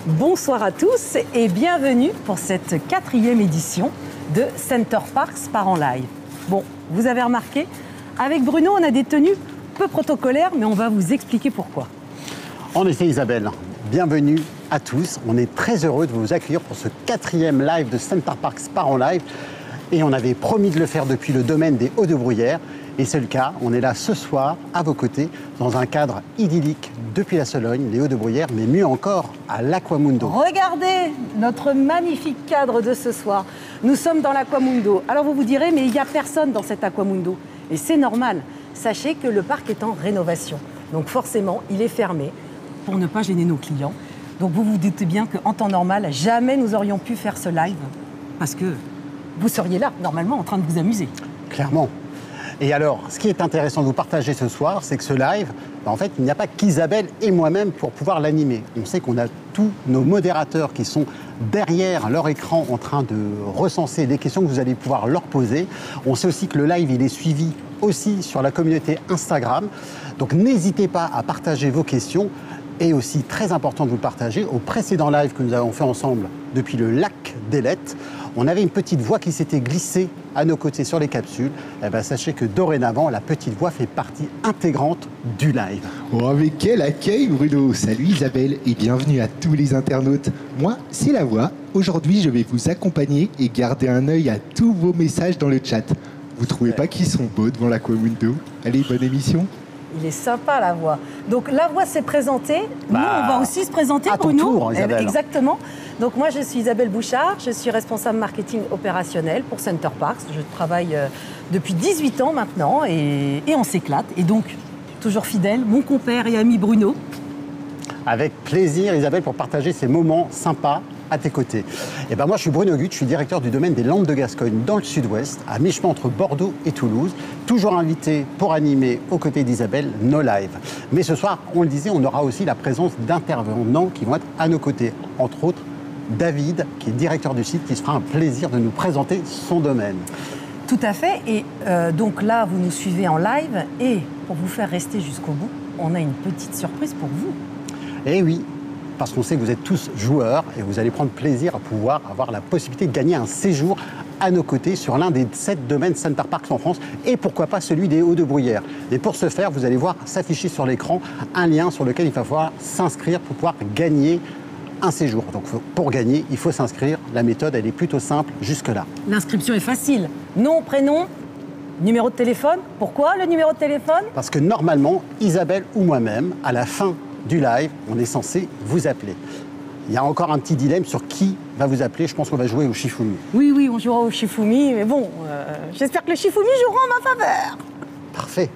Bonsoir à tous et bienvenue pour cette 4e édition de Center Parcs Part en Live. Bon, vous avez remarqué, avec Bruno, on a des tenues peu protocolaires, mais on va vous expliquer pourquoi. En effet, Isabelle, bienvenue à tous. On est très heureux de vous accueillir pour ce 4e live de Center Parcs Part en Live. Et on avait promis de le faire depuis le domaine des Hauts-de-Bruyères. Et c'est le cas, on est là ce soir, à vos côtés, dans un cadre idyllique depuis la Sologne, les Hauts-de-Bruyères, mais mieux encore, à l'Aquamundo. Regardez notre magnifique cadre de ce soir. Nous sommes dans l'Aquamundo. Alors vous vous direz, mais il n'y a personne dans cet Aquamundo. Et c'est normal. Sachez que le parc est en rénovation. Donc forcément, il est fermé pour ne pas gêner nos clients. Donc vous vous doutez bien qu'en temps normal, jamais nous aurions pu faire ce live. Parce que vous seriez là, normalement, en train de vous amuser. Clairement. Et alors, ce qui est intéressant de vous partager ce soir, c'est que ce live, en fait, il n'y a pas qu'Isabelle et moi-même pour pouvoir l'animer. On sait qu'on a tous nos modérateurs qui sont derrière leur écran en train de recenser les questions que vous allez pouvoir leur poser. On sait aussi que le live, il est suivi aussi sur la communauté Instagram. Donc n'hésitez pas à partager vos questions. Et aussi, très important de vous le partager, au précédent live que nous avons fait ensemble depuis le lac d'Elette, on avait une petite voix qui s'était glissée à nos côtés sur les capsules. Eh bien, sachez que dorénavant, la petite voix fait partie intégrante du live. Oh, avec quel accueil, Bruno! Salut Isabelle et bienvenue à tous les internautes. Moi, c'est la voix. Aujourd'hui, je vais vous accompagner et garder un œil à tous vos messages dans le chat. Vous trouvez pas qu'ils sont beaux devant l'Aquamundo? Allez, bonne émission! Il est sympa, la voix. Donc, la voix s'est présentée. Nous, on va aussi se présenter, à ton Bruno. tour, Isabelle. Exactement. Donc, moi, je suis Isabelle Bouchard. Je suis responsable marketing opérationnel pour Center Parcs. Je travaille depuis 18 ans maintenant et on s'éclate. Et donc, toujours fidèle, mon compère et ami Bruno. Avec plaisir, Isabelle, pour partager ces moments sympas à tes côtés. Et ben moi, je suis Bruno Gut, je suis directeur du domaine des Landes de Gascogne dans le sud-ouest, à mi-chemin entre Bordeaux et Toulouse. Toujours invité pour animer aux côtés d'Isabelle nos lives. Mais ce soir, on le disait, on aura aussi la présence d'intervenants qui vont être à nos côtés. Entre autres, David, qui est directeur du site, qui se fera un plaisir de nous présenter son domaine. Tout à fait. Et donc là, vous nous suivez en live. Et pour vous faire rester jusqu'au bout, on a une petite surprise pour vous. Eh oui, parce qu'on sait que vous êtes tous joueurs et vous allez prendre plaisir à pouvoir avoir la possibilité de gagner un séjour à nos côtés sur l'un des 7 domaines Center Parcs en France et pourquoi pas celui des Hauts-de-Bruyères. Et pour ce faire, vous allez voir s'afficher sur l'écran un lien sur lequel il va falloir s'inscrire pour pouvoir gagner un séjour. Donc pour gagner, il faut s'inscrire. La méthode, elle est plutôt simple jusque-là. L'inscription est facile. Nom, prénom, numéro de téléphone. Pourquoi le numéro de téléphone? Parce que normalement, Isabelle ou moi-même, à la fin du live, on est censé vous appeler. Il y a encore un petit dilemme sur qui va vous appeler. Je pense qu'on va jouer au Shifumi. Oui, on jouera au Shifumi, mais bon, j'espère que le Shifumi jouera en ma faveur. Parfait.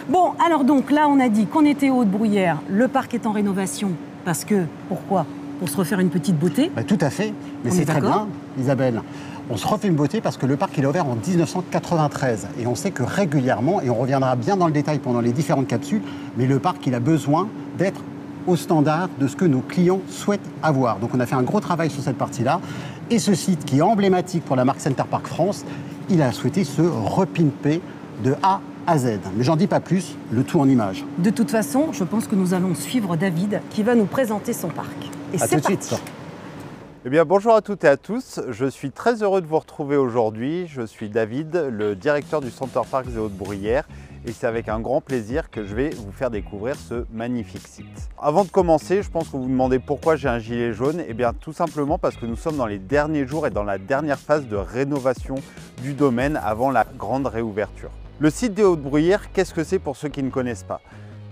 Bon, alors donc là, on a dit qu'on était aux Hauts-de-Bruyères. Le parc est en rénovation parce que, pourquoi? Pour se refaire une petite beauté. Bah, tout à fait, mais c'est très bien, Isabelle. On se refait une beauté parce que le parc il a ouvert en 1993 et on sait que régulièrement, et on reviendra bien dans le détail pendant les différentes capsules, mais le parc il a besoin d'être au standard de ce que nos clients souhaitent avoir. Donc on a fait un gros travail sur cette partie-là. Et ce site qui est emblématique pour la marque Center Parcs France, il a souhaité se repimper de A à Z. Mais j'en dis pas plus, le tout en images. De toute façon, je pense que nous allons suivre David qui va nous présenter son parc. Et à c'est tout de parti. suite. Eh bien, bonjour à toutes et à tous. Je suis très heureux de vous retrouver aujourd'hui. Je suis David, le directeur du Center Parcs des Hauts-de-Bruyères. Et c'est avec un grand plaisir que je vais vous faire découvrir ce magnifique site. Avant de commencer, je pense que vous vous demandez pourquoi j'ai un gilet jaune. Eh bien, tout simplement parce que nous sommes dans les derniers jours et dans la dernière phase de rénovation du domaine avant la grande réouverture. Le site des Hauts-de-Bruyères, qu'est-ce que c'est pour ceux qui ne connaissent pas?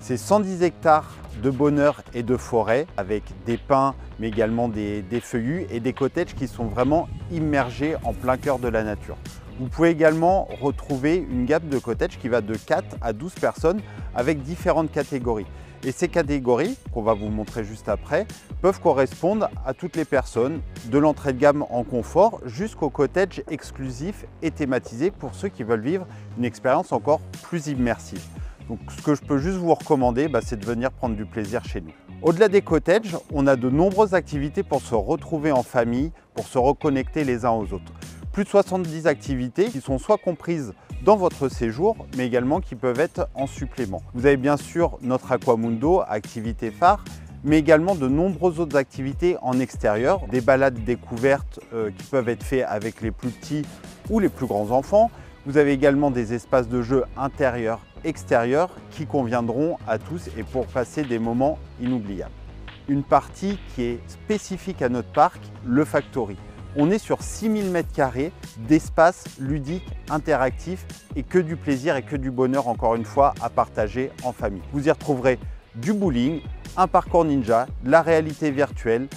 C'est 110 hectares de bonheur et de forêt avec des pins, mais également des feuillus et des cottages qui sont vraiment immergés en plein cœur de la nature. Vous pouvez également retrouver une gamme de cottages qui va de 4 à 12 personnes avec différentes catégories. Et ces catégories, qu'on va vous montrer juste après, peuvent correspondre à toutes les personnes, de l'entrée de gamme en confort jusqu'au cottage exclusif et thématisé pour ceux qui veulent vivre une expérience encore plus immersive. Donc ce que je peux juste vous recommander, c'est de venir prendre du plaisir chez nous. Au-delà des cottages, on a de nombreuses activités pour se retrouver en famille, pour se reconnecter les uns aux autres. Plus de 70 activités qui sont soit comprises dans votre séjour, mais également qui peuvent être en supplément. Vous avez bien sûr notre Aquamundo, activité phare, mais également de nombreuses autres activités en extérieur, des balades découvertes qui peuvent être faites avec les plus petits ou les plus grands enfants. Vous avez également des espaces de jeu intérieurs, extérieurs qui conviendront à tous et pour passer des moments inoubliables. Une partie qui est spécifique à notre parc, le Factory. On est sur 6000 m² d'espace ludique, interactif et que du plaisir et que du bonheur encore une fois à partager en famille. Vous y retrouverez du bowling, un parcours ninja, de la réalité virtuelle,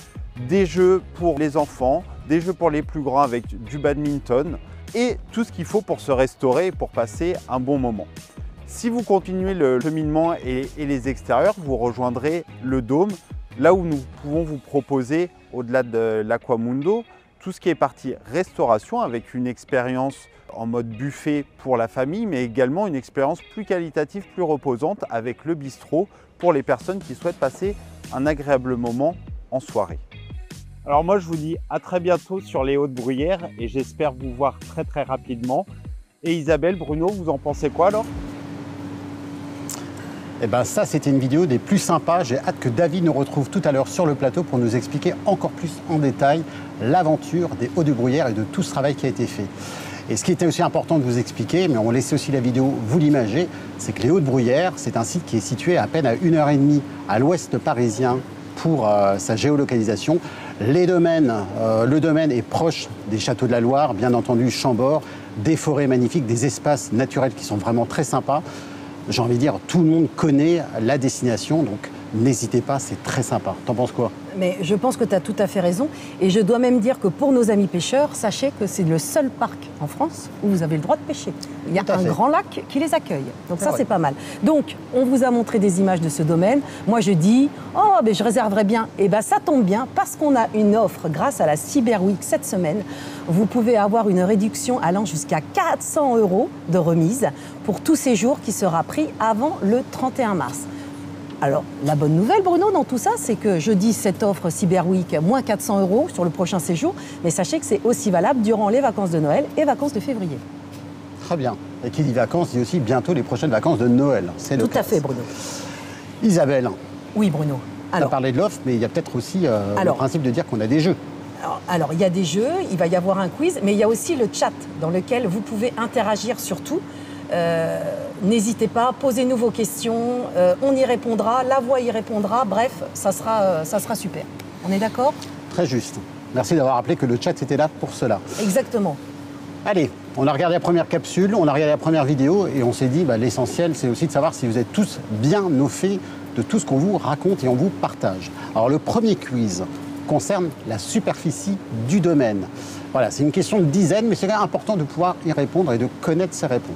des jeux pour les enfants, des jeux pour les plus grands avec du badminton et tout ce qu'il faut pour se restaurer et pour passer un bon moment. Si vous continuez le cheminement et les extérieurs, vous rejoindrez le Dôme, là où nous pouvons vous proposer, au-delà de l'Aquamundo, tout ce qui est partie restauration avec une expérience en mode buffet pour la famille, mais également une expérience plus qualitative, plus reposante avec le bistrot pour les personnes qui souhaitent passer un agréable moment en soirée. Alors moi je vous dis à très bientôt sur les Hautes-Bruyères et j'espère vous voir très rapidement. Et Isabelle, Bruno, vous en pensez quoi alors? Eh bien ça, c'était une vidéo des plus sympas. J'ai hâte que David nous retrouve tout à l'heure sur le plateau pour nous expliquer encore plus en détail l'aventure des Hauts-de-Bruyères et de tout ce travail qui a été fait. Et ce qui était aussi important de vous expliquer, mais on laissait aussi la vidéo vous l'imager, c'est que les Hauts-de-Bruyères, c'est un site qui est situé à peine à 1h30 à l'ouest parisien pour sa géolocalisation. Le domaine est proche des châteaux de la Loire, bien entendu Chambord, des forêts magnifiques, des espaces naturels qui sont vraiment très sympas. J'ai envie de dire, tout le monde connaît la destination, donc n'hésitez pas, c'est très sympa. T'en penses quoi? Mais je pense que tu as tout à fait raison. Et je dois même dire que pour nos amis pêcheurs, sachez que c'est le seul parc en France où vous avez le droit de pêcher. Il y a un grand lac qui les accueille. Donc ça, c'est pas mal. Donc, on vous a montré des images de ce domaine. Moi, je dis, oh, ben, je réserverai bien. Et bien, ça tombe bien parce qu'on a une offre grâce à la Cyber Week cette semaine. Vous pouvez avoir une réduction allant jusqu'à 400 € de remise pour tout séjour qui sera pris avant le 31 mars. Alors, la bonne nouvelle, Bruno, dans tout ça, c'est que je dis cette offre Cyber Week, moins 400 € sur le prochain séjour, mais sachez que c'est aussi valable durant les vacances de Noël et vacances de février. Très bien. Et qui dit vacances, dit aussi bientôt les prochaines vacances de Noël. C'est le Tout à fait, Bruno. Isabelle. Oui, Bruno. On a parlé de l'offre, mais il y a peut-être aussi le principe de dire qu'on a des jeux. Alors, il y a des jeux, il va y avoir un quiz, mais il y a aussi le chat dans lequel vous pouvez interagir surtout. N'hésitez pas, posez-nous vos questions, on y répondra, la voix y répondra, bref, ça sera super. On est d'accord? Très juste. Merci d'avoir rappelé que le chat était là pour cela. Exactement. Allez, on a regardé la première capsule, on a regardé la première vidéo et on s'est dit, l'essentiel, c'est aussi de savoir si vous êtes tous bien au fait de tout ce qu'on vous raconte et on vous partage. Alors le premier quiz concerne la superficie du domaine. Voilà, c'est une question de dizaines, mais c'est quand même important de pouvoir y répondre et de connaître ces réponses.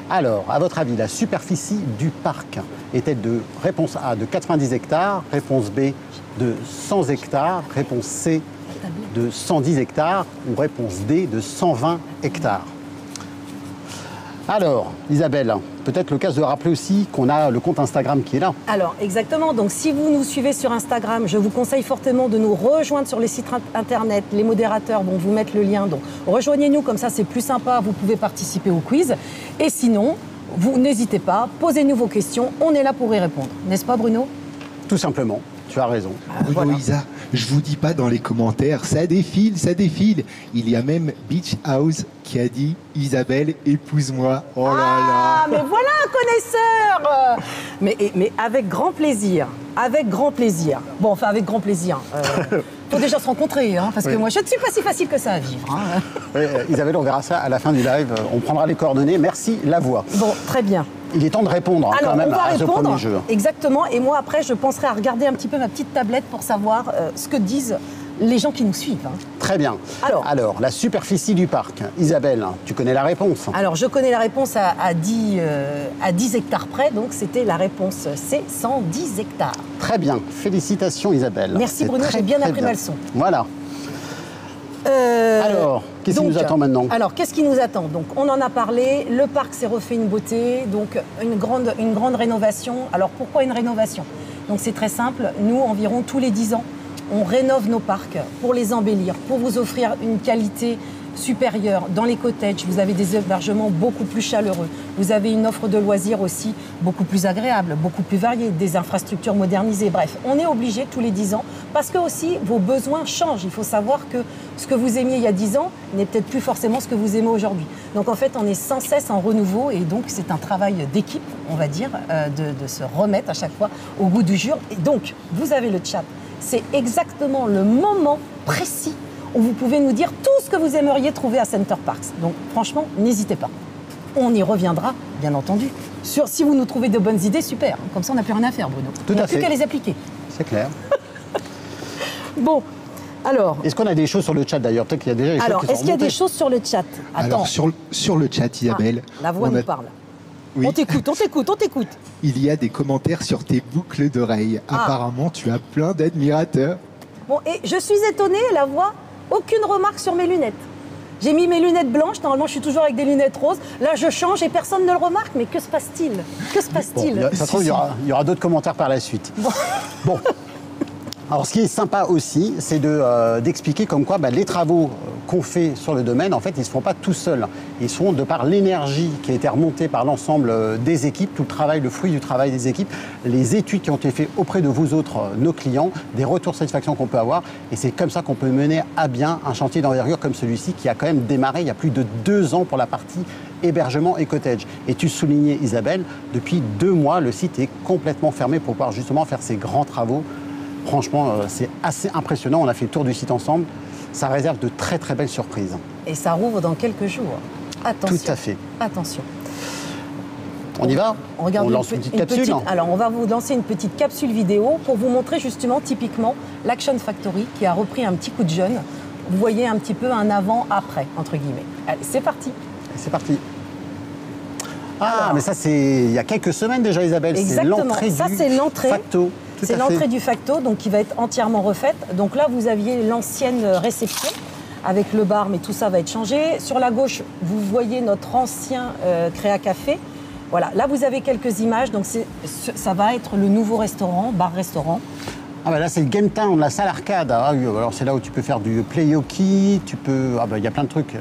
Alors, à votre avis, la superficie du parc est-elle de réponse A de 90 hectares, réponse B de 100 hectares, réponse C de 110 hectares ou réponse D de 120 hectares? Alors, Isabelle, peut-être l'occasion de rappeler aussi qu'on a le compte Instagram qui est là. Alors, exactement. Donc, si vous nous suivez sur Instagram, je vous conseille fortement de nous rejoindre sur les sites internet. Les modérateurs vont vous mettre le lien. Donc, rejoignez-nous, comme ça, c'est plus sympa. Vous pouvez participer au quiz. Et sinon, vous n'hésitez pas, posez-nous vos questions. On est là pour y répondre. N'est-ce pas, Bruno? Tout simplement. Tu as raison. Bruno, Isa, je vous dis pas dans les commentaires, ça défile, ça défile. Il y a même Beach House qui a dit Isabelle, épouse-moi. Oh là là. Ah, mais voilà un connaisseur. Mais avec grand plaisir. Avec grand plaisir. Bon, enfin, avec grand plaisir. Faut déjà se rencontrer, hein, parce que moi, je ne suis pas si facile que ça à vivre. Hein. Isabelle, on verra ça à la fin du live. On prendra les coordonnées. Merci, la voix. Bon, très bien. Il est temps de répondre quand même à ce premier jeu. Exactement. Et moi, après, je penserai à regarder un petit peu ma petite tablette pour savoir ce que disent les gens qui nous suivent. Hein. Très bien. Alors, la superficie du parc. Isabelle, tu connais la réponse? Alors, je connais la réponse à 10 hectares près. Donc, c'était la réponse C, 110 hectares. Très bien. Félicitations, Isabelle. Merci, Bruno. J'ai bien appris ma leçon. Voilà. Alors, qu'est-ce qui nous attend maintenant? Alors, qu'est-ce qui nous attend? Donc, on en a parlé, le parc s'est refait une beauté, donc une grande rénovation. Alors, pourquoi une rénovation? Donc, c'est très simple. Nous, environ tous les 10 ans, on rénove nos parcs pour les embellir, pour vous offrir une qualité supérieure. Dans les cottages, vous avez des hébergements beaucoup plus chaleureux. Vous avez une offre de loisirs aussi beaucoup plus agréable, beaucoup plus variée, des infrastructures modernisées. Bref, on est obligé tous les 10 ans parce que aussi vos besoins changent. Il faut savoir que ce que vous aimiez il y a 10 ans n'est peut-être plus forcément ce que vous aimez aujourd'hui. Donc en fait, on est sans cesse en renouveau et donc c'est un travail d'équipe, on va dire, de se remettre à chaque fois au goût du jour. Et donc, vous avez le chat. C'est exactement le moment précis où vous pouvez nous dire tout ce que vous aimeriez trouver à Center Parcs. Donc franchement, n'hésitez pas. On y reviendra, bien entendu. Si vous nous trouvez de bonnes idées, super. Comme ça, on n'a plus rien à faire, Bruno. Tout on n'a à plus fait. qu'à les appliquer. C'est clair. Bon, alors... Est-ce qu'on a des choses sur le chat d'ailleurs? Peut-être qu'il y a déjà des choses Alors, qui sont est-ce qu'il y a des remontées. choses sur le chat? Alors, sur le chat, Isabelle, La voix on nous a- parle. Oui. On t'écoute. il y a des commentaires sur tes boucles d'oreilles. Ah. Apparemment, tu as plein d'admirateurs. Bon, et je suis étonnée, la voix, aucune remarque sur mes lunettes. J'ai mis mes lunettes blanches, normalement je suis toujours avec des lunettes roses. Là je change et personne ne le remarque, mais que se passe-t-il? Que se Bon, passe-t-il? ça se trouve, il y aura d'autres commentaires par la suite. Bon. Alors, ce qui est sympa aussi, c'est d'expliquer comme quoi les travaux qu'on fait sur le domaine, en fait, ils ne se font pas tout seuls. Ils se font de par l'énergie qui a été remontée par l'ensemble des équipes, tout le travail, le fruit du travail des équipes, les études qui ont été faites auprès de vous autres, nos clients, des retours de satisfaction qu'on peut avoir. Et c'est comme ça qu'on peut mener à bien un chantier d'envergure comme celui-ci qui a quand même démarré il y a plus de 2 ans pour la partie hébergement et cottage. Et tu soulignais, Isabelle, depuis 2 mois, le site est complètement fermé pour pouvoir justement faire ces grands travaux. Franchement, c'est assez impressionnant. On a fait le tour du site ensemble. Ça réserve de très très belles surprises. Et ça rouvre dans quelques jours. Attention. Tout à fait. Attention. On y va? On regarde On lance une petite capsule. Alors, on va vous lancer une petite capsule vidéo pour vous montrer justement, typiquement, l'Action Factory qui a repris un petit coup de jeune. Vous voyez un petit peu un avant-après, entre guillemets. Allez, c'est parti. C'est parti. Ah, Alors. mais ça, c'est il y a quelques semaines déjà, Isabelle. C'est Exactement. l'entrée Ça, du c'est l'entrée. Facto. Tout C'est à fait. l'entrée du Facto, donc qui va être entièrement refaite. Donc là, vous aviez l'ancienne réception avec le bar, mais tout ça va être changé. Sur la gauche, vous voyez notre ancien Créa Café. Voilà, là, vous avez quelques images. Donc ça va être le nouveau restaurant, bar-restaurant. Ah là, c'est le Game Town, la salle arcade. Ah, oui, alors c'est là où tu peux faire du play hockey, tu peux... il y a plein de trucs.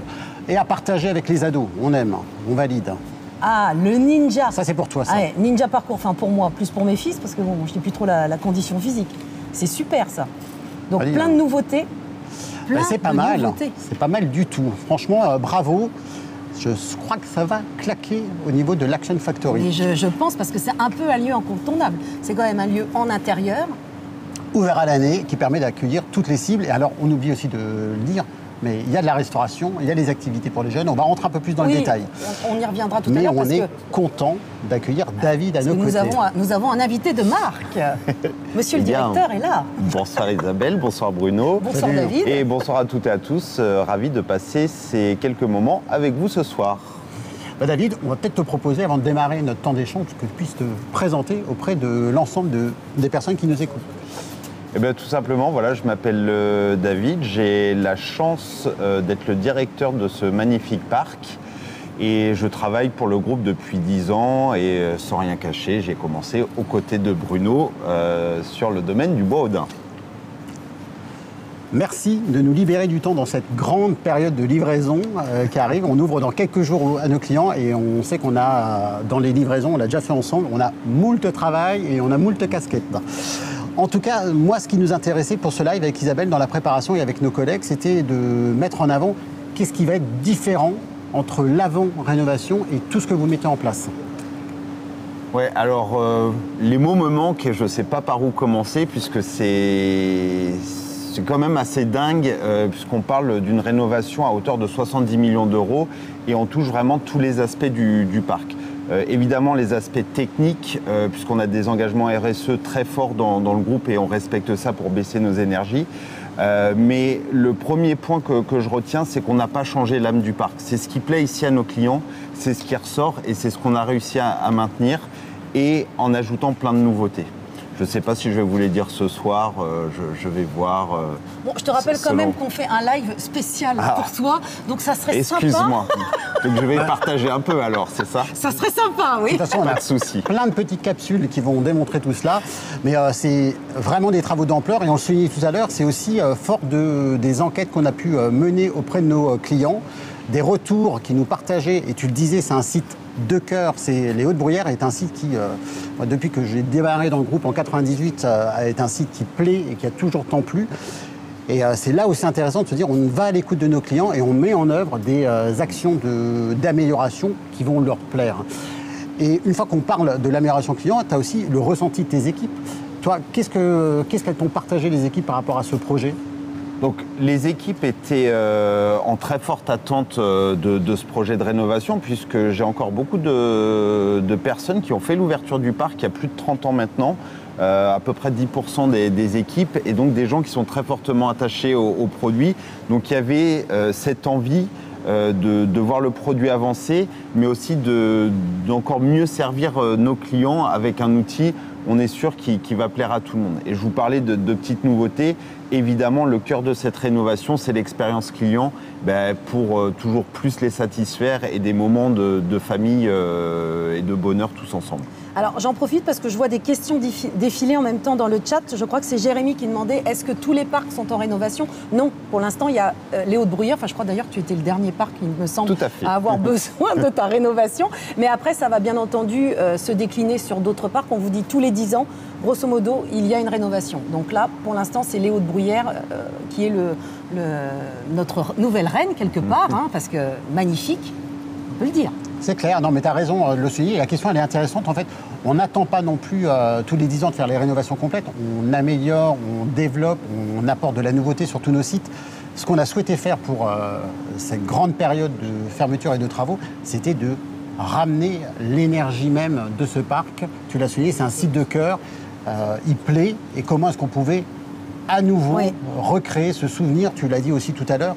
Et à partager avec les ados. On aime, on valide. Ah, le Ninja. Ça, c'est pour toi, ça. Ah ouais, Ninja Parcours, enfin pour moi, plus pour mes fils, parce que bon, je n'ai plus trop la condition physique. C'est super, ça. Donc Allez, plein de nouveautés. Plein C'est pas de mal. nouveautés. C'est pas mal du tout. Franchement, bravo. Je crois que ça va claquer au niveau de l'Action Factory. Et je pense, parce que c'est un peu un lieu incontournable. C'est quand même un lieu en intérieur. Ouvert à l'année, qui permet d'accueillir toutes les cibles. Et alors, on oublie aussi de le dire, mais il y a de la restauration, il y a des activités pour les jeunes. On va rentrer un peu plus dans le détail. On y reviendra tout à Mais l'heure. on parce est que content d'accueillir David à nos côtés. nous avons un invité de marque. Monsieur le Eh bien, directeur est là. Bonsoir Isabelle, bonsoir Bruno. Bonsoir Salut. David. Et bonsoir à toutes et à tous. Ravi de passer ces quelques moments avec vous ce soir. David, on va peut-être te proposer, avant de démarrer notre temps d'échange, que tu puisses te présenter auprès de l'ensemble des personnes qui nous écoutent. Eh bien, tout simplement, voilà, je m'appelle David. J'ai la chance d'être le directeur de ce magnifique parc. Et je travaille pour le groupe depuis 10 ans. Et sans rien cacher, j'ai commencé aux côtés de Bruno sur le domaine du Bois-Audin. Merci de nous libérer du temps dans cette grande période de livraison qui arrive. On ouvre dans quelques jours à nos clients et on sait qu'on a, dans les livraisons, on l'a déjà fait ensemble, on a moult travail et on a moult casquettes. En tout cas, moi, ce qui nous intéressait pour ce live avec Isabelle dans la préparation et avec nos collègues, c'était de mettre en avant qu'est-ce qui va être différent entre l'avant-rénovation et tout ce que vous mettez en place. Ouais, alors les mots me manquent et je ne sais pas par où commencer puisque c'est quand même assez dingue puisqu'on parle d'une rénovation à hauteur de 70 millions d'euros et on touche vraiment tous les aspects du parc. Évidemment les aspects techniques puisqu'on a des engagements RSE très forts dans le groupe et on respecte ça pour baisser nos énergies. Mais le premier point que je retiens, c'est qu'on n'a pas changé l'âme du parc. C'est ce qui plaît ici à nos clients, c'est ce qui ressort et c'est ce qu'on a réussi à maintenir et en ajoutant plein de nouveautés. Je ne sais pas si je vais vous les dire ce soir, je vais voir. Bon, je te rappelle quand selon- même qu'on fait un live spécial pour toi, donc ça serait sympa. Excuse-moi. Donc je vais partager un peu alors, c'est ça? Ça serait sympa, oui. De toute façon, on Pas a de souci. plein de petites capsules qui vont démontrer tout cela. Mais c'est vraiment des travaux d'ampleur. Et on le soulignait tout à l'heure, c'est aussi fort des enquêtes qu'on a pu mener auprès de nos clients, des retours qui nous partageaient. Et tu le disais, c'est un site de cœur. Les Hauts-de-Bruyères est un site qui, moi, depuis que j'ai démarré dans le groupe en 98, est un site qui plaît et qui a toujours tant plu. Et c'est là où c'est intéressant de se dire, on va à l'écoute de nos clients et on met en œuvre des actions d'amélioration qui vont leur plaire. Et une fois qu'on parle de l'amélioration client, tu as aussi le ressenti de tes équipes. Toi, qu'est-ce qu'elles t'ont partagé les équipes par rapport à ce projet? Donc les équipes étaient en très forte attente de ce projet de rénovation, puisque j'ai encore beaucoup de personnes qui ont fait l'ouverture du parc il y a plus de 30 ans maintenant, à peu près 10% des équipes, et donc des gens qui sont très fortement attachés au produit. Donc il y avait cette envie de voir le produit avancer, mais aussi d'encore mieux servir nos clients avec un outil, on est sûr, qui va plaire à tout le monde. Et je vous parlais de petites nouveautés. Évidemment, le cœur de cette rénovation, c'est l'expérience client, pour toujours plus les satisfaire et des moments de famille et de bonheur tous ensemble. Alors j'en profite parce que je vois des questions défiler en même temps dans le chat. Je crois que c'est Jérémy qui demandait, est-ce que tous les parcs sont en rénovation? Non, pour l'instant il y a les Hauts-de-Bruyères, enfin je crois d'ailleurs que tu étais le dernier parc, il me semble, Tout à fait. avoir besoin de ta rénovation. Mais après ça va bien entendu se décliner sur d'autres parcs. On vous dit tous les 10 ans, grosso modo, il y a une rénovation. Donc là, pour l'instant, c'est les Hauts-de-Bruyères qui est notre nouvelle reine quelque part, parce que magnifique, on peut le dire. C'est clair, non mais tu as raison de le souligner. La question elle est intéressante. En fait, on n'attend pas non plus tous les 10 ans de faire les rénovations complètes. On améliore, on développe, on apporte de la nouveauté sur tous nos sites. Ce qu'on a souhaité faire pour cette grande période de fermeture et de travaux, c'était de ramener l'énergie même de ce parc. Tu l'as souligné, c'est un site de cœur. Il plaît. Et comment est-ce qu'on pouvait à nouveau recréer ce souvenir? Tu l'as dit aussi tout à l'heure.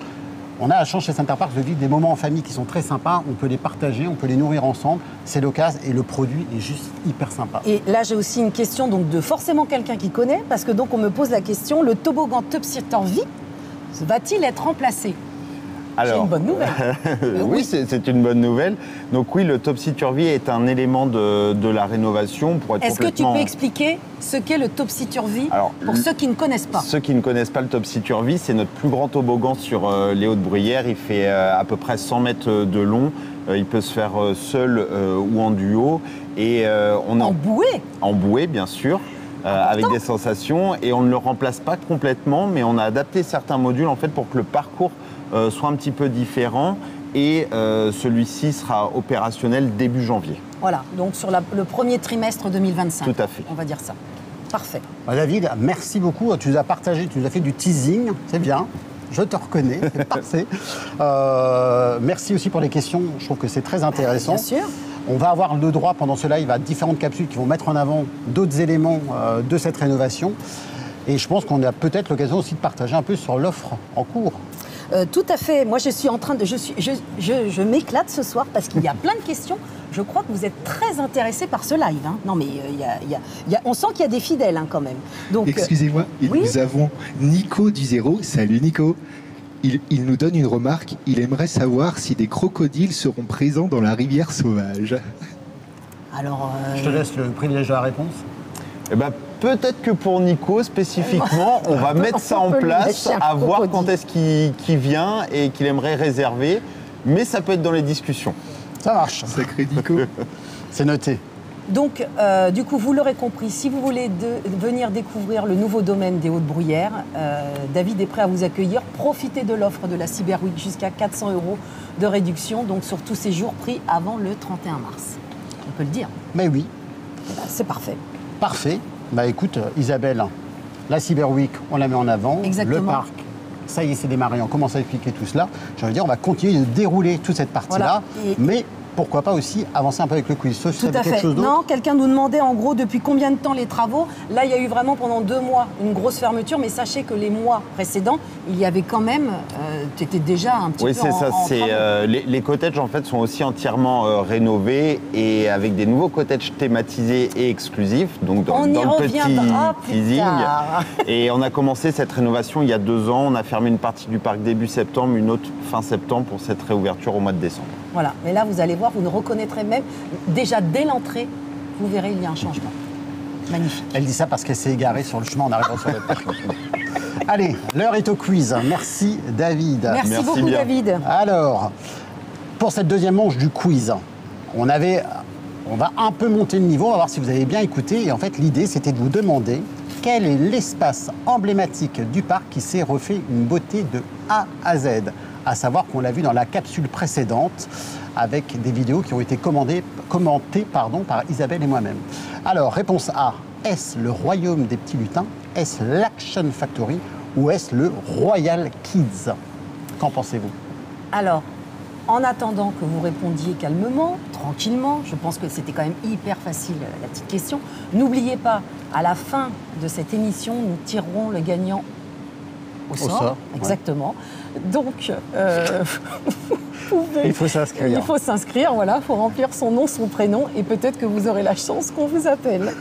On a la chance chez Center Parcs de vivre des moments en famille qui sont très sympas. On peut les partager, on peut les nourrir ensemble. C'est l'occasion et le produit est juste hyper sympa. Et là, j'ai aussi une question donc, de forcément quelqu'un qui connaît, parce que donc on me pose la question, le toboggan Topsitter V va-t-il être remplacé? C'est une bonne nouvelle. Oui, c'est une bonne nouvelle. Donc oui, le Topsitter V est un élément de la rénovation pour être Est-ce complètement... que tu peux expliquer ce qu'est le Topsitter V Alors, pour ceux qui ne connaissent pas? Ceux qui ne connaissent pas le Topsitter V, c'est notre plus grand toboggan sur les Hauts-de-Bruyères. Il fait à peu près 100 mètres de long. Il peut se faire seul ou en duo. Et En bouée? En bouée, bien sûr. Avec des sensations. Et on ne le remplace pas complètement, mais on a adapté certains modules en fait, pour que le parcours soit un petit peu différent. Et celui-ci sera opérationnel début janvier. Voilà, donc sur le premier trimestre 2025. Tout à fait. On va dire ça. Parfait. David, merci beaucoup. Tu nous as partagé, tu nous as fait du teasing. C'est bien. Je te reconnais. C'est parfait. Merci aussi pour les questions. Je trouve que c'est très intéressant. Bien sûr. On va avoir le droit pendant ce live à différentes capsules qui vont mettre en avant d'autres éléments de cette rénovation. Et je pense qu'on a peut-être l'occasion aussi de partager un peu sur l'offre en cours. Tout à fait. Moi, je suis en train de... Je m'éclate ce soir parce qu'il y a plein de questions. Je crois que vous êtes très intéressés par ce live. Non, mais on sent qu'il y a des fidèles quand même. Donc, excusez-moi, oui, nous avons Nico du Zéro. Salut Nico. Il nous donne une remarque. Il aimerait savoir si des crocodiles seront présents dans la rivière sauvage. alors... Je te laisse le privilège de la réponse. Eh ben, peut-être que pour Nico spécifiquement, on va mettre ça en peut lui place, lâcher un à voir crocodile. quand est-ce qu'il vient et qu'il aimerait réserver. Mais ça peut être dans les discussions. Ça marche. Sacré Nico. C'est noté. Donc, du coup, vous l'aurez compris, si vous voulez venir découvrir le nouveau domaine des Hauts-de-Bruyères, David est prêt à vous accueillir. Profitez de l'offre de la Cyber Week, jusqu'à 400 € de réduction, donc sur tous ces jours pris avant le 31 mars. On peut le dire. Mais oui, C'est parfait. parfait. Bah écoute, Isabelle, la Cyber Week, on la met en avant. Exactement. Le parc, ça y est, c'est démarré. On commence à expliquer tout cela. J'ai envie de dire, on va continuer de dérouler toute cette partie-là. Voilà. Et- Mais pourquoi pas aussi avancer un peu avec le quiz. Sophie, Tout t'avais à quelque fait. chose d'autre? Non, quelqu'un nous demandait en gros depuis combien de temps les travaux. Là, il y a eu vraiment pendant 2 mois une grosse fermeture, mais sachez que les mois précédents, il y avait quand même, tu étais déjà un petit Oui, peu c'est ça. en travaux. Les cottages en fait sont aussi entièrement rénovés et avec des nouveaux cottages thématisés et exclusifs. Donc dans On y le petit reviendra plus teasing. tard. Et on a commencé cette rénovation il y a 2 ans. On a fermé une partie du parc début septembre, une autre fin septembre pour cette réouverture au mois de décembre. Voilà, mais là, vous allez voir, vous ne reconnaîtrez même, déjà dès l'entrée, vous verrez, il y a un changement. Magnifique. Elle dit ça parce qu'elle s'est égarée sur le chemin en arrivant sur le parcours. Allez, l'heure est au quiz. Merci David. Merci beaucoup, bien. David. Alors, pour cette deuxième manche du quiz, on va un peu monter le niveau, on va voir si vous avez bien écouté. Et en fait, l'idée, c'était de vous demander quel est l'espace emblématique du parc qui s'est refait une beauté de A à Z. À savoir qu'on l'a vu dans la capsule précédente avec des vidéos qui ont été commentées par Isabelle et moi-même. Alors, réponse A, est-ce le royaume des petits lutins? Est-ce l'Action Factory? Ou est-ce le Royal Kids? Qu'en pensez-vous? Alors, en attendant que vous répondiez calmement, tranquillement, je pense que c'était quand même hyper facile la petite question. N'oubliez pas, à la fin de cette émission, nous tirerons le gagnant au sort. Exactement. Donc, vous pouvez... Il faut s'inscrire. Il faut s'inscrire, voilà, il faut remplir son nom, son prénom, et peut-être que vous aurez la chance qu'on vous appelle.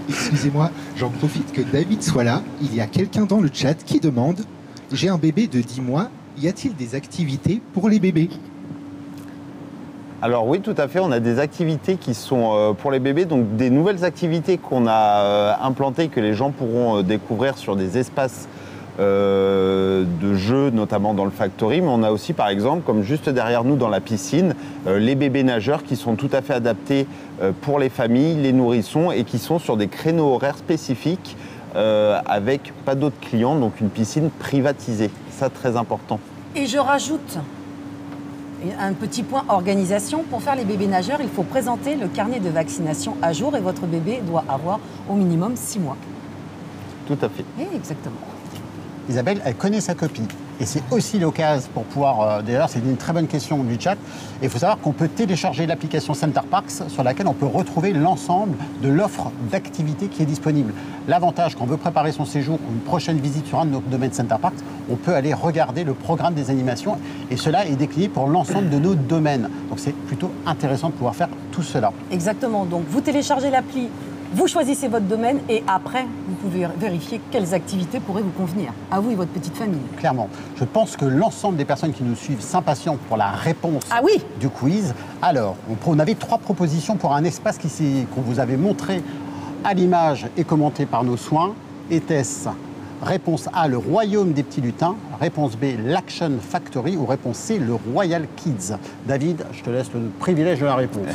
Excusez-moi, j'en profite que David soit là. Il y a quelqu'un dans le chat qui demande « J'ai un bébé de 10 mois, y a-t-il des activités pour les bébés ?» Alors oui, tout à fait. On a des activités qui sont pour les bébés, donc des nouvelles activités qu'on a implantées, que les gens pourront découvrir sur des espaces de jeux, notamment dans le Factory. Mais on a aussi, par exemple, comme juste derrière nous dans la piscine, les bébés nageurs qui sont tout à fait adaptés pour les familles, les nourrissons, et qui sont sur des créneaux horaires spécifiques avec pas d'autres clients, donc une piscine privatisée. Ça, très important. Et je rajoute un petit point organisation. Pour faire les bébés nageurs, il faut présenter le carnet de vaccination à jour et votre bébé doit avoir au minimum 6 mois. Tout à fait. Exactement. Isabelle, elle connaît sa copie. Et c'est aussi l'occasion pour pouvoir... D'ailleurs, c'est une très bonne question du chat. Et il faut savoir qu'on peut télécharger l'application Center Parks sur laquelle on peut retrouver l'ensemble de l'offre d'activités qui est disponible. L'avantage, quand on veut préparer son séjour ou une prochaine visite sur un de nos domaines Center Parks, on peut aller regarder le programme des animations. Et cela est décliné pour l'ensemble de nos domaines. Donc c'est plutôt intéressant de pouvoir faire tout cela. Exactement. Donc vous téléchargez l'appli, vous choisissez votre domaine et après, vous pouvez vérifier quelles activités pourraient vous convenir, à vous et votre petite famille. Clairement. Je pense que l'ensemble des personnes qui nous suivent s'impatientent pour la réponse du quiz. Alors, on avait 3 propositions pour un espace qu'on vous avait montré à l'image et commenté par nos soins. Était-ce réponse A, le royaume des petits lutins, réponse B, l'Action Factory ou réponse C, le Royal Kids? David, je te laisse le privilège de la réponse.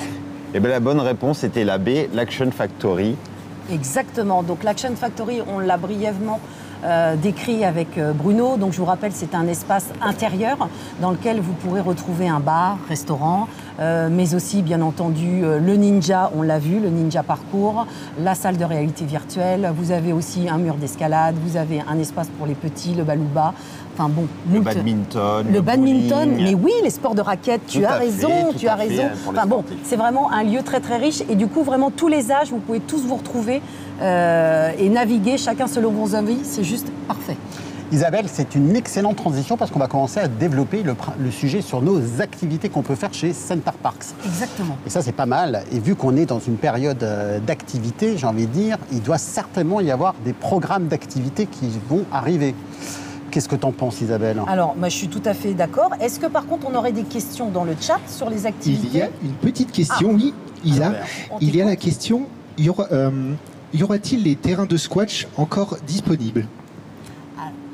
Eh bien, la bonne réponse était la B, l'Action Factory. Exactement. Donc l'Action Factory, on l'a brièvement décrit avec Bruno. Donc je vous rappelle, c'est un espace intérieur dans lequel vous pourrez retrouver un bar, restaurant, mais aussi bien entendu le Ninja, on l'a vu, le Ninja Parcours, la salle de réalité virtuelle. Vous avez aussi un mur d'escalade, vous avez un espace pour les petits, le Balouba. Enfin bon, le badminton. Le badminton, bowling. mais oui, les sports de raquettes, tu as raison. Enfin bon, c'est vraiment un lieu très très riche et du coup vraiment tous les âges, vous pouvez tous vous retrouver et naviguer chacun selon vos envies, c'est juste parfait. Isabelle, c'est une excellente transition parce qu'on va commencer à développer le sujet sur nos activités qu'on peut faire chez Center Parks. Exactement. Et ça, c'est pas mal. Et vu qu'on est dans une période d'activité, j'ai envie de dire, il doit certainement y avoir des programmes d'activité qui vont arriver. Qu'est-ce que tu en penses, Isabelle? Alors, je suis tout à fait d'accord. Est-ce que par contre, on aurait des questions dans le chat sur les activités? Il y a une petite question, oui, Isa. Il y a la question, y aura-t-il les terrains de squash encore disponibles?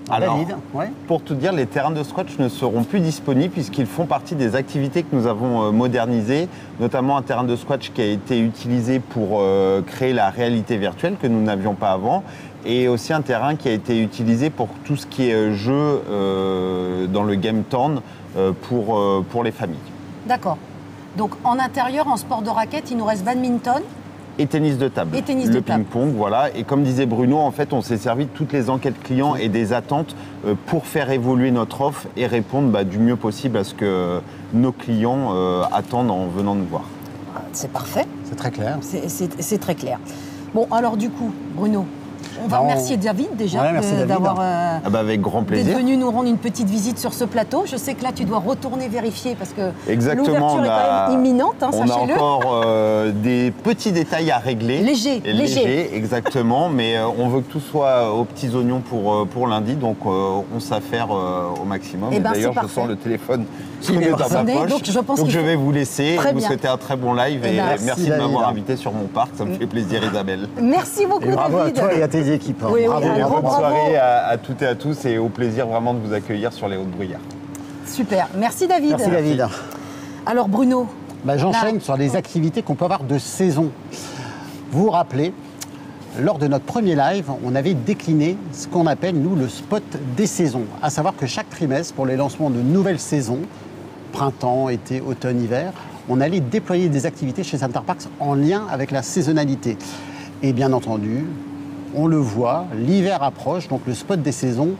Alors, David, ouais. pour tout dire, les terrains de squash ne seront plus disponibles puisqu'ils font partie des activités que nous avons modernisées, notamment un terrain de squash qui a été utilisé pour créer la réalité virtuelle que nous n'avions pas avant, et aussi un terrain qui a été utilisé pour tout ce qui est jeu dans le Game Town pour les familles. D'accord. Donc en intérieur, en sport de raquette, il nous reste badminton, Et tennis de table. Et tennis de le table. ping-pong, voilà. Et comme disait Bruno, en fait, on s'est servi de toutes les enquêtes clients et des attentes pour faire évoluer notre offre et répondre du mieux possible à ce que nos clients attendent en venant nous voir. C'est parfait. C'est très clair. C'est très clair. Bon, alors du coup, Bruno, on va remercier David déjà Ouais, merci David. d'avoir avec grand plaisir. d'être venu nous rendre une petite visite sur ce plateau. Je sais que là, tu dois retourner vérifier parce que Exactement, l'ouverture est quand même imminente, on a sachez-le. encore des petits détails à régler. Léger. Exactement, mais on veut que tout soit aux petits oignons pour lundi, donc on s'affaire au maximum. Eh ben, d'ailleurs, c'est je sens parfait. le téléphone Il sonner est dans ma sonné, poche. donc je vais vous laisser, Très vous bien. souhaiter un très bon live Eh et ben, merci de David. m'avoir invité sur mon parc, ça me fait plaisir Isabelle. Merci beaucoup, Et bravo David. à toi et à tes équipes. Oui, Bravo. un gros Bonne bravo. soirée à toutes et à tous et au plaisir vraiment de vous accueillir sur les Hauts-de-Bruyères. Super. Merci, David. Merci David. Alors, Bruno, J'enchaîne Là. sur les activités qu'on peut avoir de saison. Vous vous rappelez, lors de notre premier live, on avait décliné ce qu'on appelle, nous, le spot des saisons. À savoir que chaque trimestre, pour les lancements de nouvelles saisons, printemps, été, automne, hiver, on allait déployer des activités chez Center Parcs en lien avec la saisonnalité. Et bien entendu, on le voit, l'hiver approche, donc le spot des saisons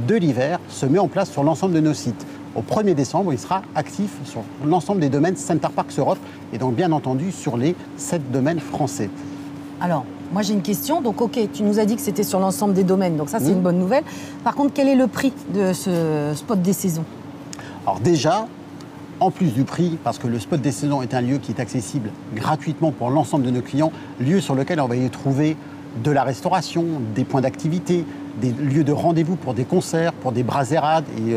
de l'hiver se met en place sur l'ensemble de nos sites. Au 1er décembre, il sera actif sur l'ensemble des domaines Center Parcs Europe et donc bien entendu sur les 7 domaines français. alors, moi j'ai une question. Donc, ok, tu nous as dit que c'était sur l'ensemble des domaines, donc ça c'est une bonne nouvelle. Par contre, quel est le prix de ce spot des saisons? Alors déjà, en plus du prix, parce que le spot des saisons est un lieu qui est accessible gratuitement pour l'ensemble de nos clients, lieu sur lequel on va y trouver de la restauration, des points d'activité, des lieux de rendez-vous pour des concerts, pour des brasérades et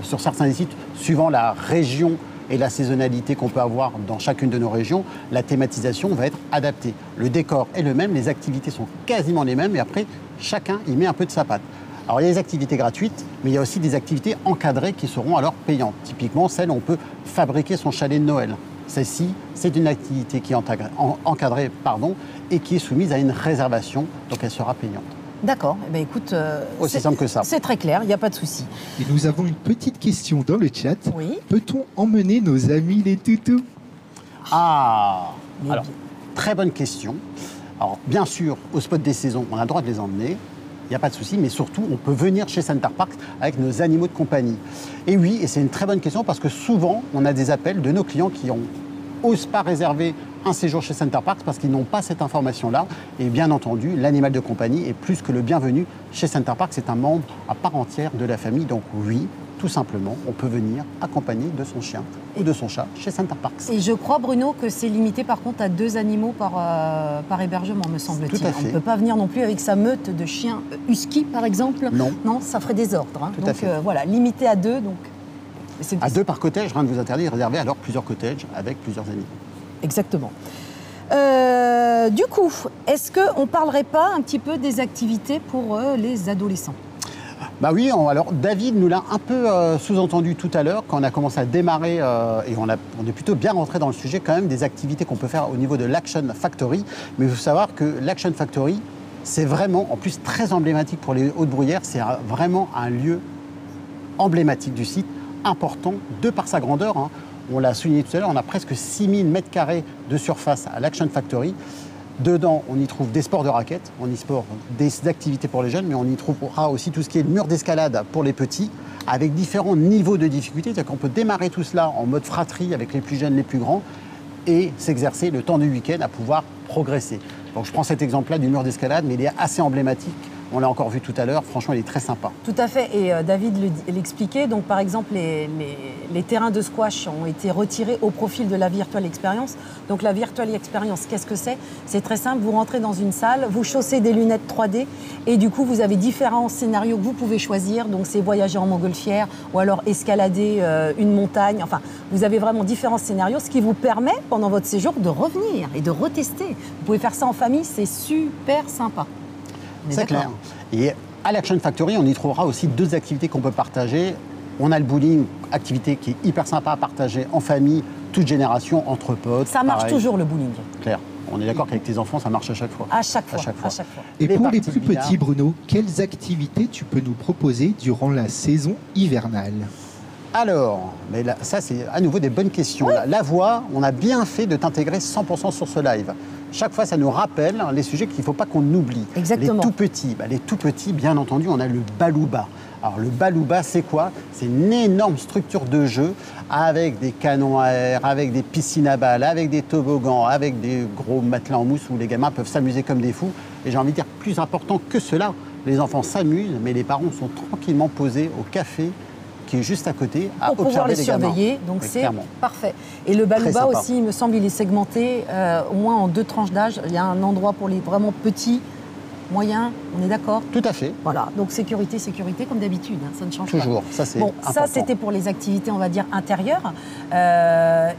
sur certains des sites, suivant la région et la saisonnalité qu'on peut avoir dans chacune de nos régions, la thématisation va être adaptée. Le décor est le même, les activités sont quasiment les mêmes et après, chacun y met un peu de sa patte. Alors il y a des activités gratuites, mais il y a aussi des activités encadrées qui seront alors payantes. Typiquement, celle où on peut fabriquer son chalet de Noël. Celle-ci, c'est une activité qui est encadrée et qui est soumise à une réservation, donc elle sera payante. D'accord. Eh ben, écoute, Aussi simple que ça. C'est très clair, il n'y a pas de souci. Et nous avons une petite question dans le chat. Oui. Peut-on emmener nos amis les toutous? Ah Mais alors, bien. très bonne question. Alors, bien sûr, au spot des saisons, on a le droit de les emmener. Il n'y a pas de souci, mais surtout, on peut venir chez Center Parcs avec nos animaux de compagnie. Et oui, et c'est une très bonne question parce que souvent, on a des appels de nos clients qui n'osent pas réserver un séjour chez Center Parcs parce qu'ils n'ont pas cette information-là. Et bien entendu, l'animal de compagnie est plus que le bienvenu chez Center Parcs. C'est un membre à part entière de la famille. Donc oui, tout simplement, on peut venir accompagné de son chien ou de son chat chez Center Parcs. Et je crois, Bruno, que c'est limité par contre à 2 animaux par hébergement, me semble-t-il. Tout à On fait. ne peut pas venir non plus avec sa meute de chiens husky, par exemple. Non. Non, ça ferait désordre. Tout à Donc fait. voilà, limité à 2. Donc, c'est À 2 par cottage, rien ne vous interdit de réserver alors plusieurs cottages avec plusieurs animaux. Exactement. Du coup, est-ce qu'on ne parlerait pas un petit peu des activités pour les adolescents? Bah oui, alors David nous l'a un peu sous-entendu tout à l'heure quand on a commencé à démarrer et on est plutôt bien rentré dans le sujet quand même des activités qu'on peut faire au niveau de l'Action Factory. Mais il faut savoir que l'Action Factory, c'est vraiment, en plus très emblématique pour les Hauts-de-Bruyères, c'est vraiment un lieu emblématique du site, important de par sa grandeur. Hein. On l'a souligné tout à l'heure, on a presque 6000 mètres carrés de surface à l'Action Factory. Dedans, on y trouve des sports de raquettes, on y trouve des activités pour les jeunes, mais on y trouvera aussi tout ce qui est le mur d'escalade pour les petits, avec différents niveaux de difficulté. C'est-à-dire qu'on peut démarrer tout cela en mode fratrie avec les plus jeunes, les plus grands, et s'exercer le temps du week-end à pouvoir progresser. Donc je prends cet exemple-là du mur d'escalade, mais il est assez emblématique. On l'a encore vu tout à l'heure, franchement, il est très sympa. Tout à fait, et David l'expliquait. Donc, par exemple, les terrains de squash ont été retirés au profil de la Virtual Experience. Donc, la Virtual Experience, qu'est-ce que c'est? C'est très simple, vous rentrez dans une salle, vous chaussez des lunettes 3D, et du coup, vous avez différents scénarios que vous pouvez choisir. Donc, c'est voyager en montgolfière, ou alors escalader une montagne. Enfin, vous avez vraiment différents scénarios, ce qui vous permet, pendant votre séjour, de revenir et de retester. Vous pouvez faire ça en famille, c'est super sympa. On est C'est d'accord. clair. Et à l'Action Factory, on y trouvera aussi 2 activités qu'on peut partager. On a le bowling, activité qui est hyper sympa à partager en famille, toute génération, entre potes. Ça marche pareil. toujours, le bowling. Claire. On est d'accord qu'avec tes enfants, ça marche à chaque fois. À chaque fois. À chaque fois. À chaque fois. Et Les pour les parties plus de billard. petits, Bruno, quelles activités tu peux nous proposer durant la saison hivernale? Alors, mais là, ça c'est à nouveau des bonnes questions. La voix, on a bien fait de t'intégrer 100% sur ce live. chaque fois, ça nous rappelle les sujets qu'il ne faut pas qu'on oublie. Exactement. Les tout petits, bien entendu, on a le balouba. Alors le balouba, c'est quoi? C'est une énorme structure de jeu avec des canons à air, avec des piscines à balles, avec des toboggans, avec des gros matelas en mousse où les gamins peuvent s'amuser comme des fous. Et j'ai envie de dire, plus important que cela, les enfants s'amusent, mais les parents sont tranquillement posés au café qui est juste à côté, à pour pouvoir observer les les gamins. surveiller, donc Oui, c'est clairement. parfait. Et le balouba sympa. aussi, il me semble, il est segmenté au moins en 2 tranches d'âge. Il y a un endroit pour les vraiment petits, moyens, on est d'accord? Tout à fait. Voilà, donc sécurité, comme d'habitude, hein, ça ne change pas. Toujours, ça c'est Bon, important. ça c'était pour les activités, on va dire, intérieures.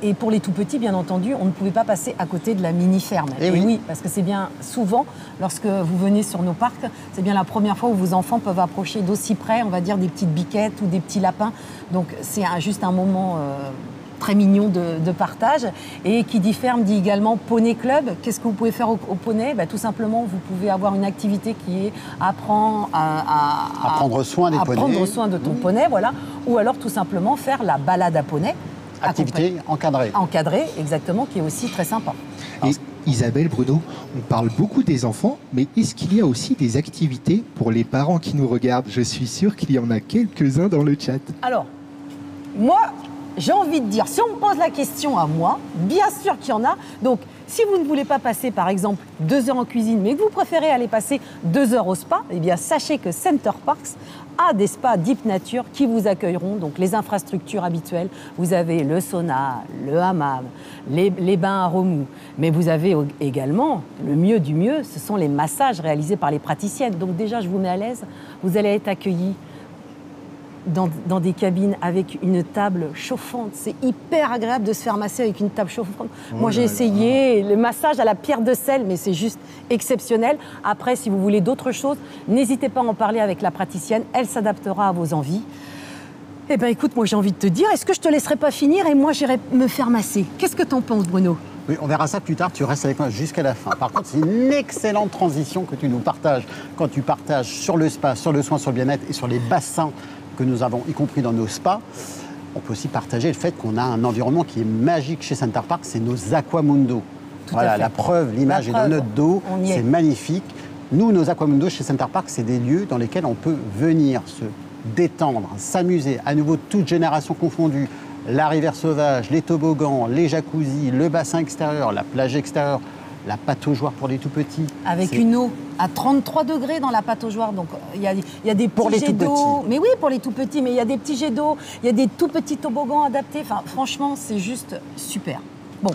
Et pour les tout petits, bien entendu, on ne pouvait pas passer à côté de la mini-ferme. Et oui. Parce que c'est bien souvent, lorsque vous venez sur nos parcs, c'est bien la première fois où vos enfants peuvent approcher d'aussi près, on va dire, des petites biquettes ou des petits lapins. Donc c'est juste un moment très mignon de partage. Et qui dit ferme dit également poney club. Qu'est-ce que vous pouvez faire au poney? Tout simplement, vous pouvez avoir une activité qui est apprendre à prendre soin des poneys. prendre soin de ton poney, voilà. Ou alors tout simplement faire la balade à poney. Activité encadrée. Encadrée, exactement, qui est aussi très sympa. Et Isabelle, Bruno, on parle beaucoup des enfants, mais est-ce qu'il y a aussi des activités pour les parents qui nous regardent? Je suis sûr qu'il y en a quelques-uns dans le chat. Alors, moi, j'ai envie de dire, si on me pose la question à moi, bien sûr qu'il y en a. Donc, si vous ne voulez pas passer, par exemple, 2 heures en cuisine, mais que vous préférez aller passer 2 heures au spa, eh bien, sachez que Center Parcs a des spas Deep Nature qui vous accueilleront. Donc, les infrastructures habituelles, vous avez le sauna, le hammam, les bains à remous. Mais vous avez également, le mieux du mieux, ce sont les massages réalisés par les praticiennes. Donc, déjà, je vous mets à l'aise. Vous allez être accueillis dans des cabines avec une table chauffante. C'est hyper agréable de se faire masser avec une table chauffante. Moi, j'ai essayé le massage à la pierre de sel, mais c'est juste exceptionnel. Après, si vous voulez d'autres choses, n'hésitez pas à en parler avec la praticienne. Elle s'adaptera à vos envies. Eh bien, écoute, moi, j'ai envie de te dire, est-ce que je te laisserai pas finir et moi, j'irai me faire masser? Qu'est-ce que t'en penses, Bruno? Oui, on verra ça plus tard, tu restes avec moi jusqu'à la fin. Par contre, c'est une excellente transition que tu nous partages quand tu partages sur le spa, sur le soin, sur le bien-être et sur les bassins que nous avons, y compris dans nos spas. On peut aussi partager le fait qu'on a un environnement qui est magique chez Center Parcs, c'est nos Aquamundo. Voilà, la preuve, l'image est dans notre dos, c'est magnifique. Nous, nos Aquamundo chez Center Parcs, c'est des lieux dans lesquels on peut venir se détendre, s'amuser, à nouveau toutes générations confondues. La rivière sauvage, les toboggans, les jacuzzis, le bassin extérieur, la plage extérieure, la pataugeoire pour les tout petits. Avec une eau à 33 degrés dans la pataugeoire. Donc il y a des petits jets d'eau. Mais oui, pour les tout petits, mais il y a des petits jets d'eau, il y a des tout petits toboggans adaptés. Enfin, franchement, c'est juste super. Bon.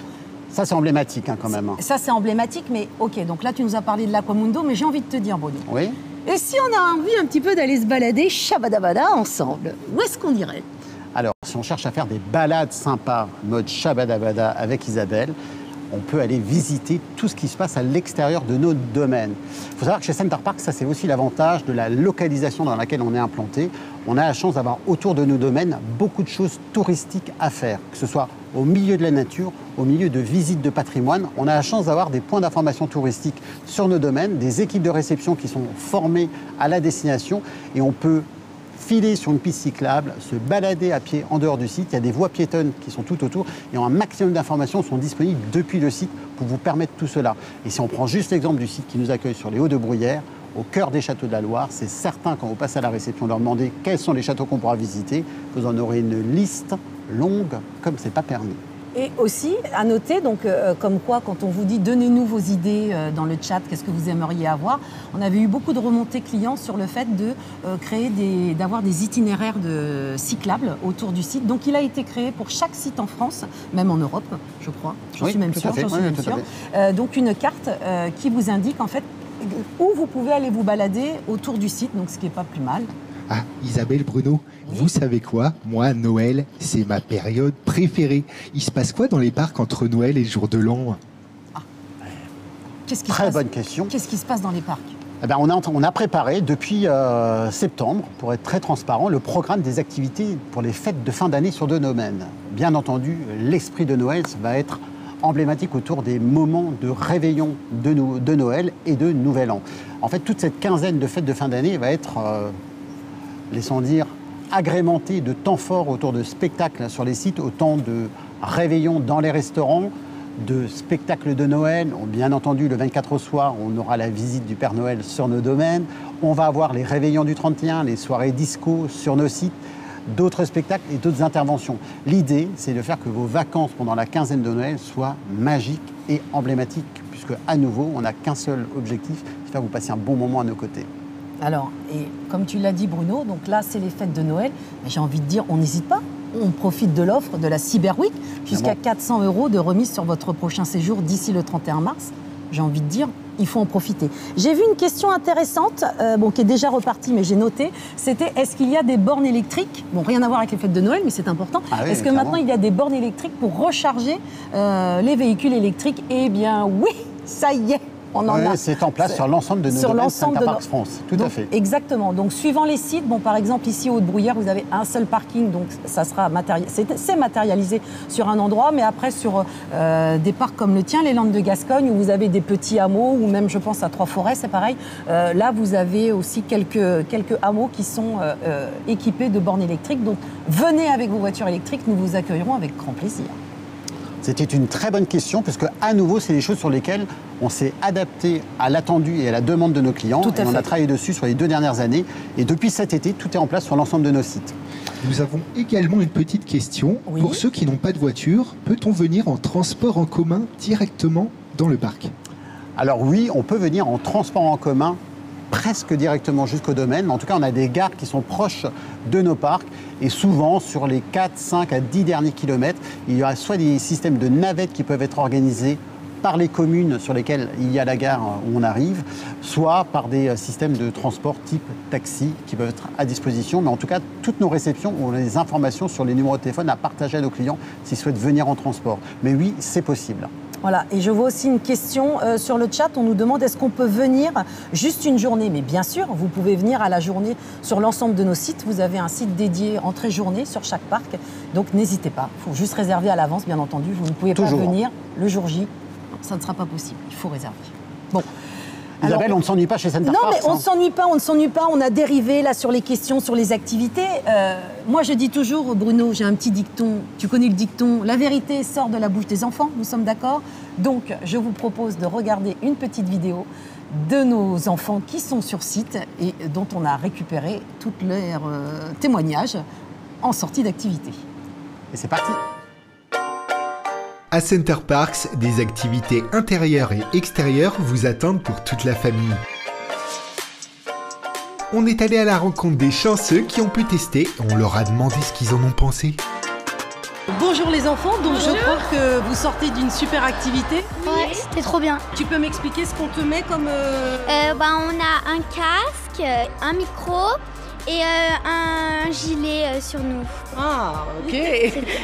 Ça, c'est emblématique quand même. Ça, c'est emblématique, mais ok, donc là, tu nous as parlé de l'Aquamundo, mais j'ai envie de te dire, Bruno. Oui. Et si on a envie un petit peu d'aller se balader shabadabada ensemble, où est-ce qu'on irait? Alors, si on cherche à faire des balades sympas, mode shabadabada avec Isabelle, on peut aller visiter tout ce qui se passe à l'extérieur de nos domaines. Il faut savoir que chez Center Parcs, ça c'est aussi l'avantage de la localisation dans laquelle on est implanté. On a la chance d'avoir autour de nos domaines beaucoup de choses touristiques à faire, que ce soit au milieu de la nature, au milieu de visites de patrimoine. On a la chance d'avoir des points d'information touristique sur nos domaines, des équipes de réception qui sont formées à la destination et on peut filer sur une piste cyclable, se balader à pied en dehors du site. Il y a des voies piétonnes qui sont tout autour et un maximum d'informations sont disponibles depuis le site pour vous permettre tout cela. Et si on prend juste l'exemple du site qui nous accueille sur les Hauts-de-Bruyères, au cœur des châteaux de la Loire, c'est certain quand vous passez à la réception, leur demander quels sont les châteaux qu'on pourra visiter, vous en aurez une liste longue comme c'est pas permis. Et aussi, à noter, donc, comme quoi, quand on vous dit « donnez-nous vos idées dans le chat, qu'est-ce que vous aimeriez avoir », on avait eu beaucoup de remontées clients sur le fait de d'avoir des itinéraires cyclables autour du site. Donc, il a été créé pour chaque site en France, même en Europe, je crois. J'en suis même sûre. Donc, une carte qui vous indique, en fait, où vous pouvez aller vous balader autour du site, donc ce qui n'est pas plus mal. Ah, Isabelle, Bruno, vous savez quoi? Moi, Noël, c'est ma période préférée. Il se passe quoi dans les parcs entre Noël et le jour de l'an? Très bonne question. Qu'est-ce qui se passe dans les parcs? Eh bien, on a préparé depuis septembre, pour être très transparent, le programme des activités pour les fêtes de fin d'année sur nos domaines. Bien entendu, l'esprit de Noël va être emblématique autour des moments de réveillon de Noël et de Nouvel An. En fait, toute cette quinzaine de fêtes de fin d'année va être, laissons dire, agrémentée de temps forts autour de spectacles sur les sites, autant de réveillons dans les restaurants, de spectacles de Noël. Bien entendu, le 24 au soir, on aura la visite du Père Noël sur nos domaines. On va avoir les réveillons du 31, les soirées disco sur nos sites, d'autres spectacles et d'autres interventions. L'idée, c'est de faire que vos vacances pendant la quinzaine de Noël soient magiques et emblématiques, puisque à nouveau, on n'a qu'un seul objectif, c'est faire que vous passiez un bon moment à nos côtés. Alors, et comme tu l'as dit Bruno, donc là c'est les fêtes de Noël, mais j'ai envie de dire, on n'hésite pas. On profite de l'offre de la Cyber Week, jusqu'à 400 € de remise sur votre prochain séjour d'ici le 31 mars. J'ai envie de dire, il faut en profiter. J'ai vu une question intéressante, qui est déjà repartie, mais j'ai noté, c'était est-ce qu'il y a des bornes électriques? Bon, rien à voir avec les fêtes de Noël, mais c'est important. Ah oui, est-ce que maintenant il y a des bornes électriques pour recharger les véhicules électriques? Eh bien oui, ça y est. On en a. C'est en place sur l'ensemble de nos domaines Center Parcs France, tout à fait. Exactement. Donc, suivant les sites, par exemple, ici, au Haute-Bruyère, vous avez un seul parking, donc ça sera c'est matérialisé sur un endroit, mais après, sur des parcs comme le tien, les Landes de Gascogne, où vous avez des petits hameaux, ou même, je pense, à Trois-Forêts, c'est pareil. Là, vous avez aussi quelques hameaux qui sont équipés de bornes électriques. Donc, venez avec vos voitures électriques, nous vous accueillerons avec grand plaisir. C'était une très bonne question, parce qu'à nouveau, c'est des choses sur lesquelles on s'est adapté à l'attendu et à la demande de nos clients. Tout à fait. On a travaillé dessus sur les 2 dernières années. Et depuis cet été, tout est en place sur l'ensemble de nos sites. Nous avons également une petite question. Oui. Pour ceux qui n'ont pas de voiture, peut-on venir en transport en commun directement dans le parc? Alors oui, on peut venir en transport en commun presque directement jusqu'au domaine. Mais en tout cas, on a des gares qui sont proches de nos parcs. Et souvent, sur les 4, 5 à 10 derniers kilomètres, il y aura soit des systèmes de navettes qui peuvent être organisés par les communes sur lesquelles il y a la gare où on arrive, soit par des systèmes de transport type taxi qui peuvent être à disposition. Mais en tout cas, toutes nos réceptions ont les informations sur les numéros de téléphone à partager à nos clients s'ils souhaitent venir en transport. Mais oui, c'est possible. Voilà, et je vois aussi une question sur le chat, on nous demande est-ce qu'on peut venir juste une journée? Mais bien sûr, vous pouvez venir à la journée sur l'ensemble de nos sites, vous avez un site dédié entrée-journée sur chaque parc, donc n'hésitez pas, il faut juste réserver à l'avance bien entendu, vous ne pouvez pas venir le jour J, ça ne sera pas possible, il faut réserver. Bon. Isabelle, Alors, on ne s'ennuie pas chez Center non, Parcs. mais on ne s'ennuie pas, on a dérivé là sur les questions, sur les activités. Moi, je dis toujours, Bruno, j'ai un petit dicton, tu connais le dicton, la vérité sort de la bouche des enfants, nous sommes d'accord? Donc, je vous propose de regarder une petite vidéo de nos enfants qui sont sur site et dont on a récupéré tous leurs témoignages en sortie d'activité. Et c'est parti. À Center Parcs, des activités intérieures et extérieures vous attendent pour toute la famille. On est allé à la rencontre des chanceux qui ont pu tester et on leur a demandé ce qu'ils en ont pensé. Bonjour les enfants, donc je crois que vous sortez d'une super activité. Ouais, c'était trop bien. Tu peux m'expliquer ce qu'on te met comme... On a un casque, un micro et un gilet sur nous. Ah, ok.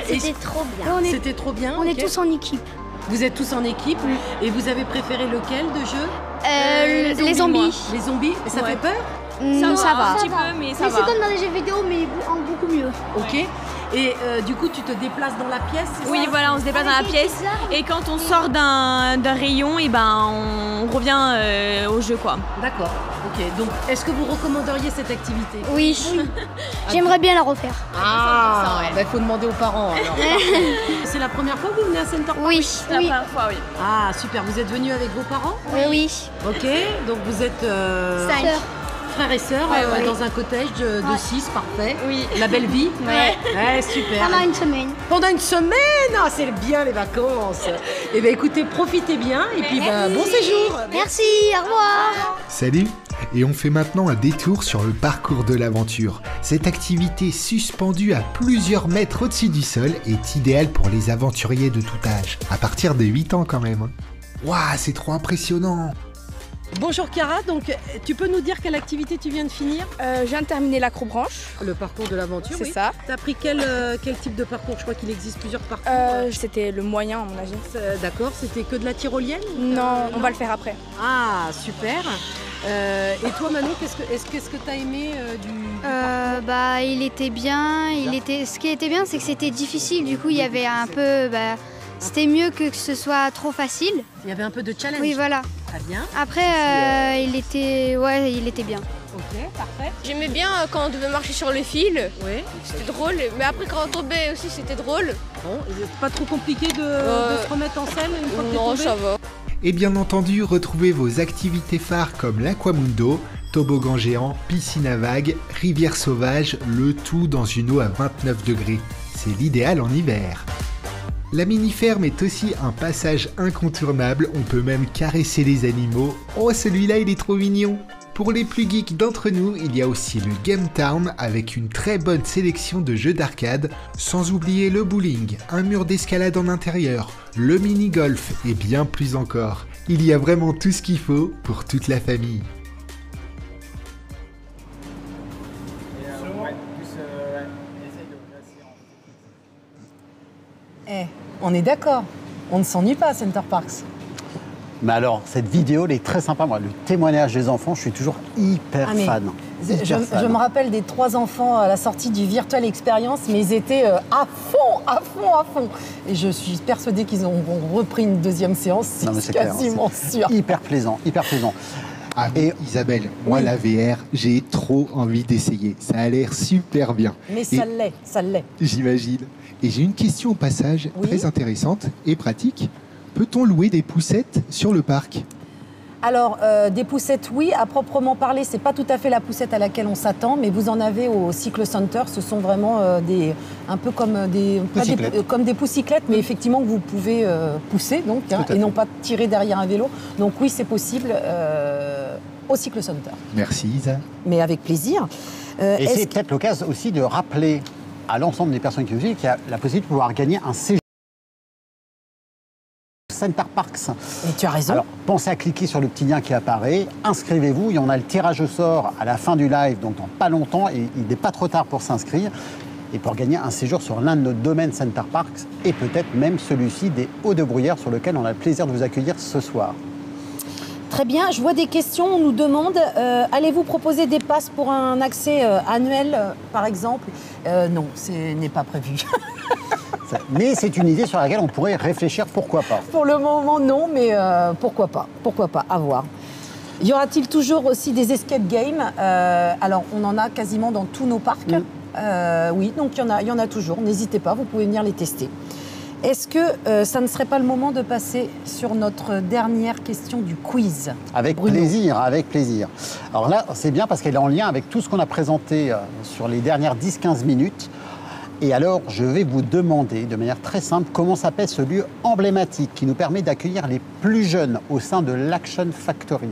C'était trop bien. C'était trop bien. On est ok. tous en équipe. Vous êtes tous en équipe et vous avez préféré lequel de jeu? Les zombies. Les zombies, ça fait peur? Non, ça va. Un petit peu, mais ça va. C'est comme dans les jeux vidéo, mais en beaucoup mieux. Ok. Et du coup, tu te déplaces dans la pièce, c'est Oui, ça? voilà, on se déplace dans la pièce et quand on sort d'un rayon, et on revient au jeu, quoi. D'accord. Ok. Donc, est-ce que vous recommanderiez cette activité? Oui. J'aimerais bien la refaire. Ah, il faut demander aux parents alors. C'est la première fois que vous venez à Center Parcs? Oui. La première fois, oui. Ah, super. Vous êtes venus avec vos parents? Oui. Ok. Donc, vous êtes Sœur. frères et sœurs Ouais. dans un cottage de 6, parfait. Oui. La belle vie. Ouais. Super. Pendant une semaine. Pendant une semaine, ah, c'est bien les vacances. Eh bien écoutez, profitez bien et puis bon séjour. Merci, au revoir. Salut! Et on fait maintenant un détour sur le parcours de l'aventure. Cette activité suspendue à plusieurs mètres au-dessus du sol est idéale pour les aventuriers de tout âge. À partir de 8 ans quand même. Waouh, c'est trop impressionnant! Bonjour Chiara, donc tu peux nous dire quelle activité tu viens de finir? Je viens de terminer l'acrobranche, Le parcours de l'aventure, c'est oui. ça. T'as pris quel type de parcours? Je crois qu'il existe plusieurs parcours. C'était le moyen à mon avis. D'accord, c'était que de la tyrolienne? Non, on va le faire après. Ah, super. Et toi Manon, qu'est-ce que t'as aimé du Il était bien. Ce qui était bien, c'est que c'était difficile. Du coup, il y avait un peu... c'était mieux que ce soit trop facile. Il y avait un peu de challenge. Oui, voilà. Très bien. Après, il était bien. Ok, parfait. J'aimais bien quand on devait marcher sur les fils. Oui. C'était drôle. Mais après, quand on tombait aussi, c'était drôle. Bon, c'est pas trop compliqué de se remettre en selle une fois que t'es Non, tombé? ça va. Et bien entendu, retrouvez vos activités phares comme l'Aquamundo, toboggan géant, piscine à vagues, rivière sauvage, le tout dans une eau à 29 degrés. C'est l'idéal en hiver. La mini-ferme est aussi un passage incontournable, on peut même caresser les animaux. Oh, celui-là, il est trop mignon! Pour les plus geeks d'entre nous, il y a aussi le Game Town avec une très bonne sélection de jeux d'arcade, sans oublier le bowling, un mur d'escalade en intérieur, le mini-golf et bien plus encore. Il y a vraiment tout ce qu'il faut pour toute la famille. On est d'accord, on ne s'ennuie pas à Center Parcs. Mais alors, cette vidéo, elle est très sympa. Moi, le témoignage des enfants, je suis toujours hyper fan. Je me rappelle des 3 enfants à la sortie du Virtual Experience, mais ils étaient à fond. Et je suis persuadée qu'ils ont repris une deuxième séance, c'est quasiment sûr. Hyper plaisant. Ah, et Isabelle, moi la VR, j'ai trop envie d'essayer. Ça a l'air super bien. Mais ça l'est. J'imagine. Et j'ai une question au passage très intéressante et pratique. Peut-on louer des poussettes sur le parc ? Alors, des poussettes, oui. À proprement parler, c'est pas tout à fait la poussette à laquelle on s'attend, mais vous en avez au Cycle Center. Ce sont vraiment un peu comme des poussiclettes, mais effectivement que vous pouvez pousser, donc, et non pas tirer derrière un vélo. Donc oui, c'est possible au Cycle Center. Merci Isa. Mais avec plaisir. Et c'est peut-être l'occasion aussi de rappeler à l'ensemble des personnes qui nous suivent qu'il y a la possibilité de pouvoir gagner un séjour Center Parcs. Et tu as raison. Alors, pensez à cliquer sur le petit lien qui apparaît, inscrivez-vous, il y en a le tirage au sort à la fin du live, donc dans pas longtemps, et il n'est pas trop tard pour s'inscrire, et pour gagner un séjour sur l'un de nos domaines Center Parcs, et peut-être même celui-ci des Hauts-de-Bruyères, sur lequel on a le plaisir de vous accueillir ce soir. Très bien, je vois des questions, on nous demande, allez-vous proposer des passes pour un accès annuel, par exemple ? Non, ce n'est pas prévu. Mais c'est une idée sur laquelle on pourrait réfléchir, pourquoi pas. Pour le moment, non, mais pourquoi pas, à voir. Y aura-t-il toujours aussi des escape games ? Alors, on en a quasiment dans tous nos parcs. Oui, donc il y en a toujours. N'hésitez pas, vous pouvez venir les tester. Est-ce que ça ne serait pas le moment de passer sur notre dernière question du quiz ? Avec plaisir. Alors là, c'est bien parce qu'elle est en lien avec tout ce qu'on a présenté sur les dernières 10-15 minutes. Et alors, je vais vous demander de manière très simple comment s'appelle ce lieu emblématique qui nous permet d'accueillir les plus jeunes au sein de l'Action Factory.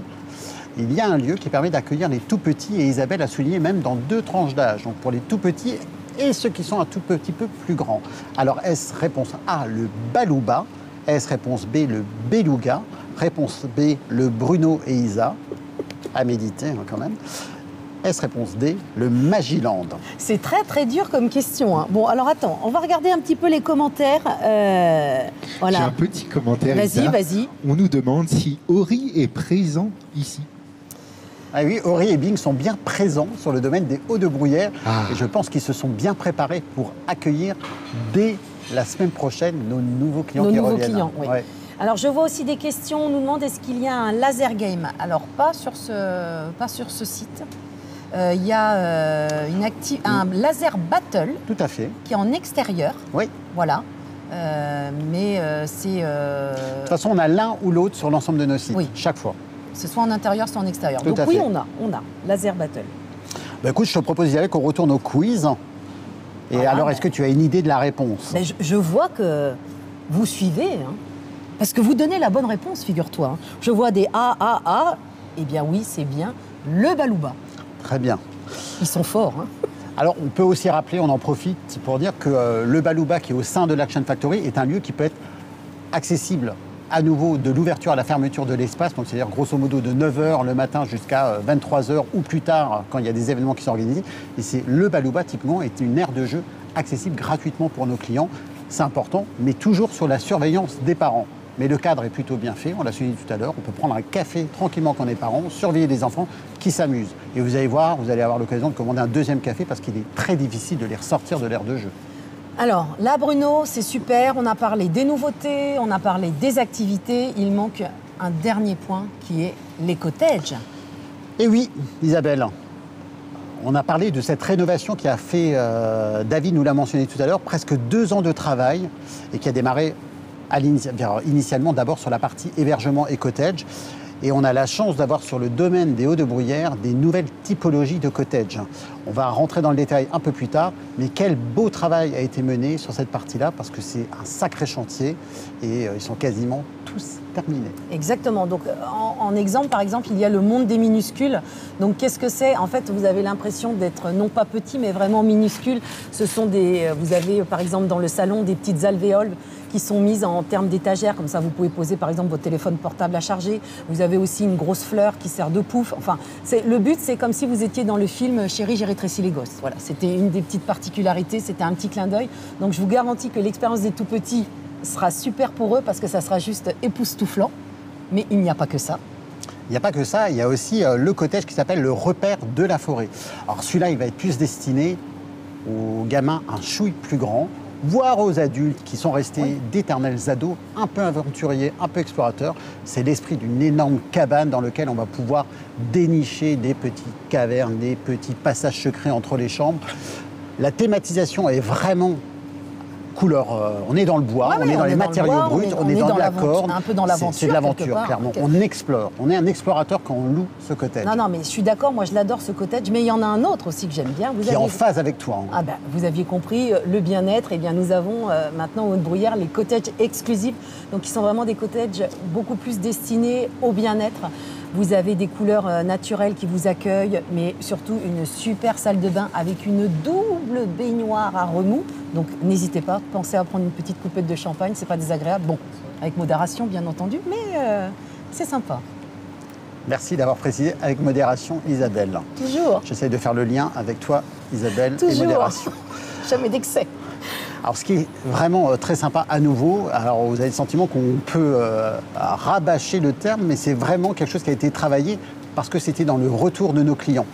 Il y a un lieu qui permet d'accueillir les tout petits et Isabelle a souligné même dans 2 tranches d'âge. Donc pour les tout petits et ceux qui sont un tout petit peu plus grands. Alors, est-ce réponse A, le Balouba? Est-ce réponse B, le Beluga? Réponse B, le Bruno et Isa? À méditer quand même. Est-ce réponse D, le Magiland? C'est très très dur comme question. Hein. Bon, alors attends, on va regarder un petit peu les commentaires. Voilà. J'ai un petit commentaire. Vas-y. On nous demande si Ori est présent ici. Ah oui, Ori et Bing sont bien présents sur le domaine des Hauts-de-Bruyères. Et je pense qu'ils se sont bien préparés pour accueillir dès la semaine prochaine nos nouveaux clients qui reviennent. Oui. Ouais. Alors, je vois aussi des questions. On nous demande est-ce qu'il y a un laser game? Alors, pas sur ce site. Il y a un laser battle. Tout à fait. Qui est en extérieur. Oui. Voilà. Mais c'est... De toute façon, on a l'un ou l'autre sur l'ensemble de nos sites, chaque fois. C'est soit en intérieur, soit en extérieur. Tout Donc à oui, fait. on a laser battle. Bah, écoute, je te propose d'y aller, qu'on retourne au quiz. Et alors, est-ce que tu as une idée de la réponse? Mais je vois que vous suivez, hein. Parce que vous donnez la bonne réponse, figure-toi. Je vois des A. Eh bien oui, c'est bien le Balouba. Très bien. Ils sont forts, hein. Alors, on peut aussi rappeler, on en profite pour dire que le Balouba, qui est au sein de l'Action Factory, est un lieu qui peut être accessible à nouveau de l'ouverture à la fermeture de l'espace, donc c'est-à-dire grosso modo de 9h le matin jusqu'à 23h ou plus tard quand il y a des événements qui sont organisés. Et c'est le Balouba, typiquement, est une aire de jeu accessible gratuitement pour nos clients. C'est important, mais toujours sur la surveillance des parents. Mais le cadre est plutôt bien fait, on l'a souligné tout à l'heure. On peut prendre un café tranquillement quand on est parents, surveiller les enfants qui s'amusent. Et vous allez voir, vous allez avoir l'occasion de commander un deuxième café parce qu'il est très difficile de les ressortir de l'aire de jeu. Alors là, Bruno, c'est super. On a parlé des nouveautés, on a parlé des activités. Il manque un dernier point qui est les cottages. Et oui, Isabelle, On a parlé de cette rénovation qui a fait, David nous l'a mentionné tout à l'heure, presque 2 ans de travail et qui a démarré initialement d'abord sur la partie hébergement et cottage. Et on a la chance d'avoir sur le domaine des Hauts-de-Bruyères des nouvelles typologies de cottage. On va rentrer dans le détail un peu plus tard, mais quel beau travail a été mené sur cette partie-là, parce que c'est un sacré chantier et ils sont quasiment tous terminés. Exactement. Donc, en exemple, par exemple, il y a le monde des minuscules. Donc, qu'est-ce que c'est? En fait, vous avez l'impression d'être non pas petit, mais vraiment minuscule. Ce sont vous avez, par exemple, dans le salon, des petites alvéoles qui sont mises en termes d'étagères. Comme ça, vous pouvez poser, par exemple, votre téléphone portable à charger. Vous avez aussi une grosse fleur qui sert de pouf. Enfin, le but, c'est comme si vous étiez dans le film « Chérie, j'ai rétréci les gosses ». Voilà, c'était une des petites particularités, c'était un petit clin d'œil. Donc, je vous garantis que l'expérience des tout-petits sera super pour eux parce que ça sera juste époustouflant. Mais il n'y a pas que ça. Il n'y a pas que ça, il y a aussi le cottage qui s'appelle le repère de la forêt. Alors celui-là, il va être plus destiné aux gamins un chouille plus grand, voire aux adultes qui sont restés d'éternels ados, un peu aventuriers, un peu explorateurs. C'est l'esprit d'une énorme cabane dans laquelle on va pouvoir dénicher des petites cavernes, des petits passages secrets entre les chambres. La thématisation est vraiment couleur, on est dans le bois, on est dans les matériaux bruts, on est dans la corde. Un peu dans l'aventure. C'est de l'aventure, clairement. On explore. On est un explorateur quand on loue ce cottage. Non, mais je suis d'accord, moi je l'adore ce cottage, mais il y en a un autre aussi que j'aime bien. Qui est en phase avec toi. Ah ben, vous aviez compris, le bien-être, eh bien nous avons maintenant au Hauts-de-Bruyères les cottages exclusifs, donc qui sont vraiment des cottages beaucoup plus destinés au bien-être. Vous avez des couleurs naturelles qui vous accueillent, mais surtout une super salle de bain avec une double baignoire à remous. Donc n'hésitez pas, pensez à prendre une petite coupette de champagne, c'est pas désagréable. Bon, avec modération bien entendu, mais c'est sympa. Merci d'avoir précisé avec modération, Isabelle. Toujours. J'essaie de faire le lien avec toi, Isabelle, Toujours. et modération. Jamais d'excès. Alors, ce qui est vraiment très sympa à nouveau, alors vous avez le sentiment qu'on peut rabâcher le terme, mais c'est vraiment quelque chose qui a été travaillé parce que c'était dans le retour de nos clients.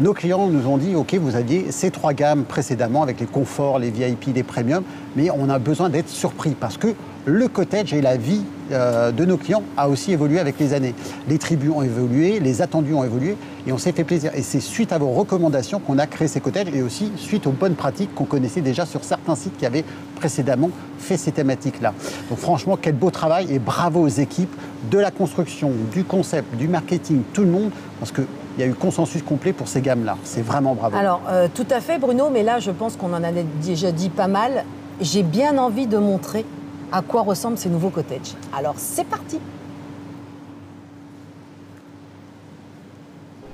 Nos clients nous ont dit, OK, vous aviez ces 3 gammes précédemment avec les conforts, les VIP, les premiums, mais on a besoin d'être surpris parce que le cottage et la vie de nos clients a aussi évolué avec les années. Les tribus ont évolué, les attendus ont évolué et on s'est fait plaisir. Et c'est suite à vos recommandations qu'on a créé ces cottages et aussi suite aux bonnes pratiques qu'on connaissait déjà sur certains sites qui avaient précédemment fait ces thématiques-là. Donc franchement, quel beau travail et bravo aux équipes de la construction, du concept, du marketing, tout le monde, parce qu'il y a eu consensus complet pour ces gammes-là. C'est vraiment bravo. Alors, tout à fait Bruno, mais là je pense qu'on en a déjà dit pas mal. J'ai bien envie de montrer à quoi ressemblent ces nouveaux cottages. Alors c'est parti!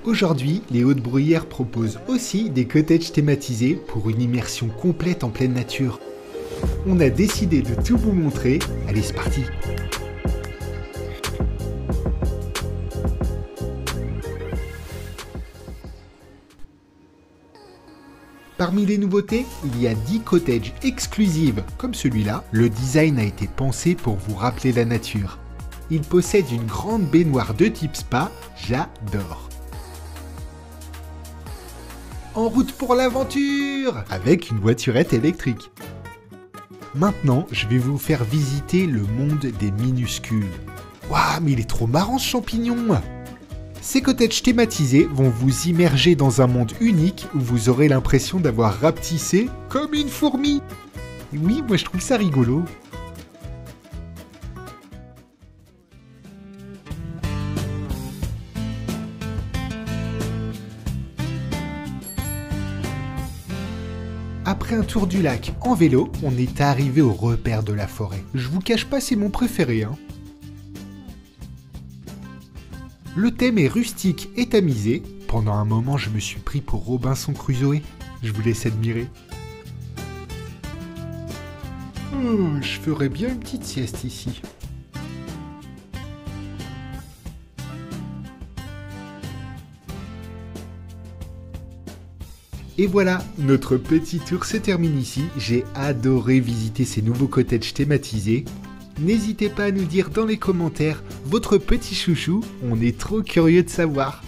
Aujourd'hui, les Hauts-de-Bruyères proposent aussi des cottages thématisés pour une immersion complète en pleine nature. On a décidé de tout vous montrer. Allez, c'est parti! Parmi les nouveautés, il y a 10 cottages exclusives comme celui-là. Le design a été pensé pour vous rappeler la nature. Il possède une grande baignoire de type spa, j'adore. En route pour l'aventure avec une voiturette électrique. Maintenant, je vais vous faire visiter le monde des minuscules. Waouh, mais il est trop marrant ce champignon! Ces cottages thématisés vont vous immerger dans un monde unique où vous aurez l'impression d'avoir rapetissé comme une fourmi. Et oui, moi je trouve ça rigolo. Après un tour du lac en vélo, on est arrivé au repère de la forêt. Je vous cache pas, c'est mon préféré, hein. Le thème est rustique et tamisé. Pendant un moment, je me suis pris pour Robinson Crusoe. Je vous laisse admirer. Je ferais bien une petite sieste ici. Et voilà, notre petit tour se termine ici. J'ai adoré visiter ces nouveaux cottages thématisés. N'hésitez pas à nous dire dans les commentaires votre petit chouchou, on est trop curieux de savoir.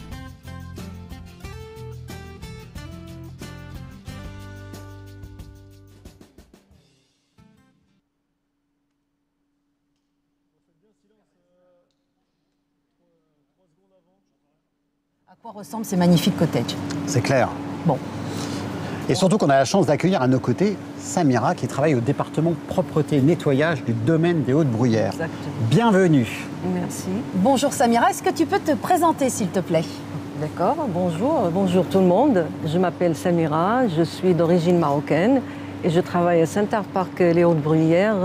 À quoi ressemblent ces magnifiques cottages? C'est clair. Bon. Et surtout qu'on a la chance d'accueillir à nos côtés Samira qui travaille au département propreté et nettoyage du domaine des Hautes-Bruyères. Exactement. Bienvenue. Merci. Bonjour Samira, est-ce que tu peux te présenter s'il te plaît? D'accord, bonjour tout le monde. Je m'appelle Samira, je suis d'origine marocaine et je travaille à Center Parcs les Hautes-Bruyères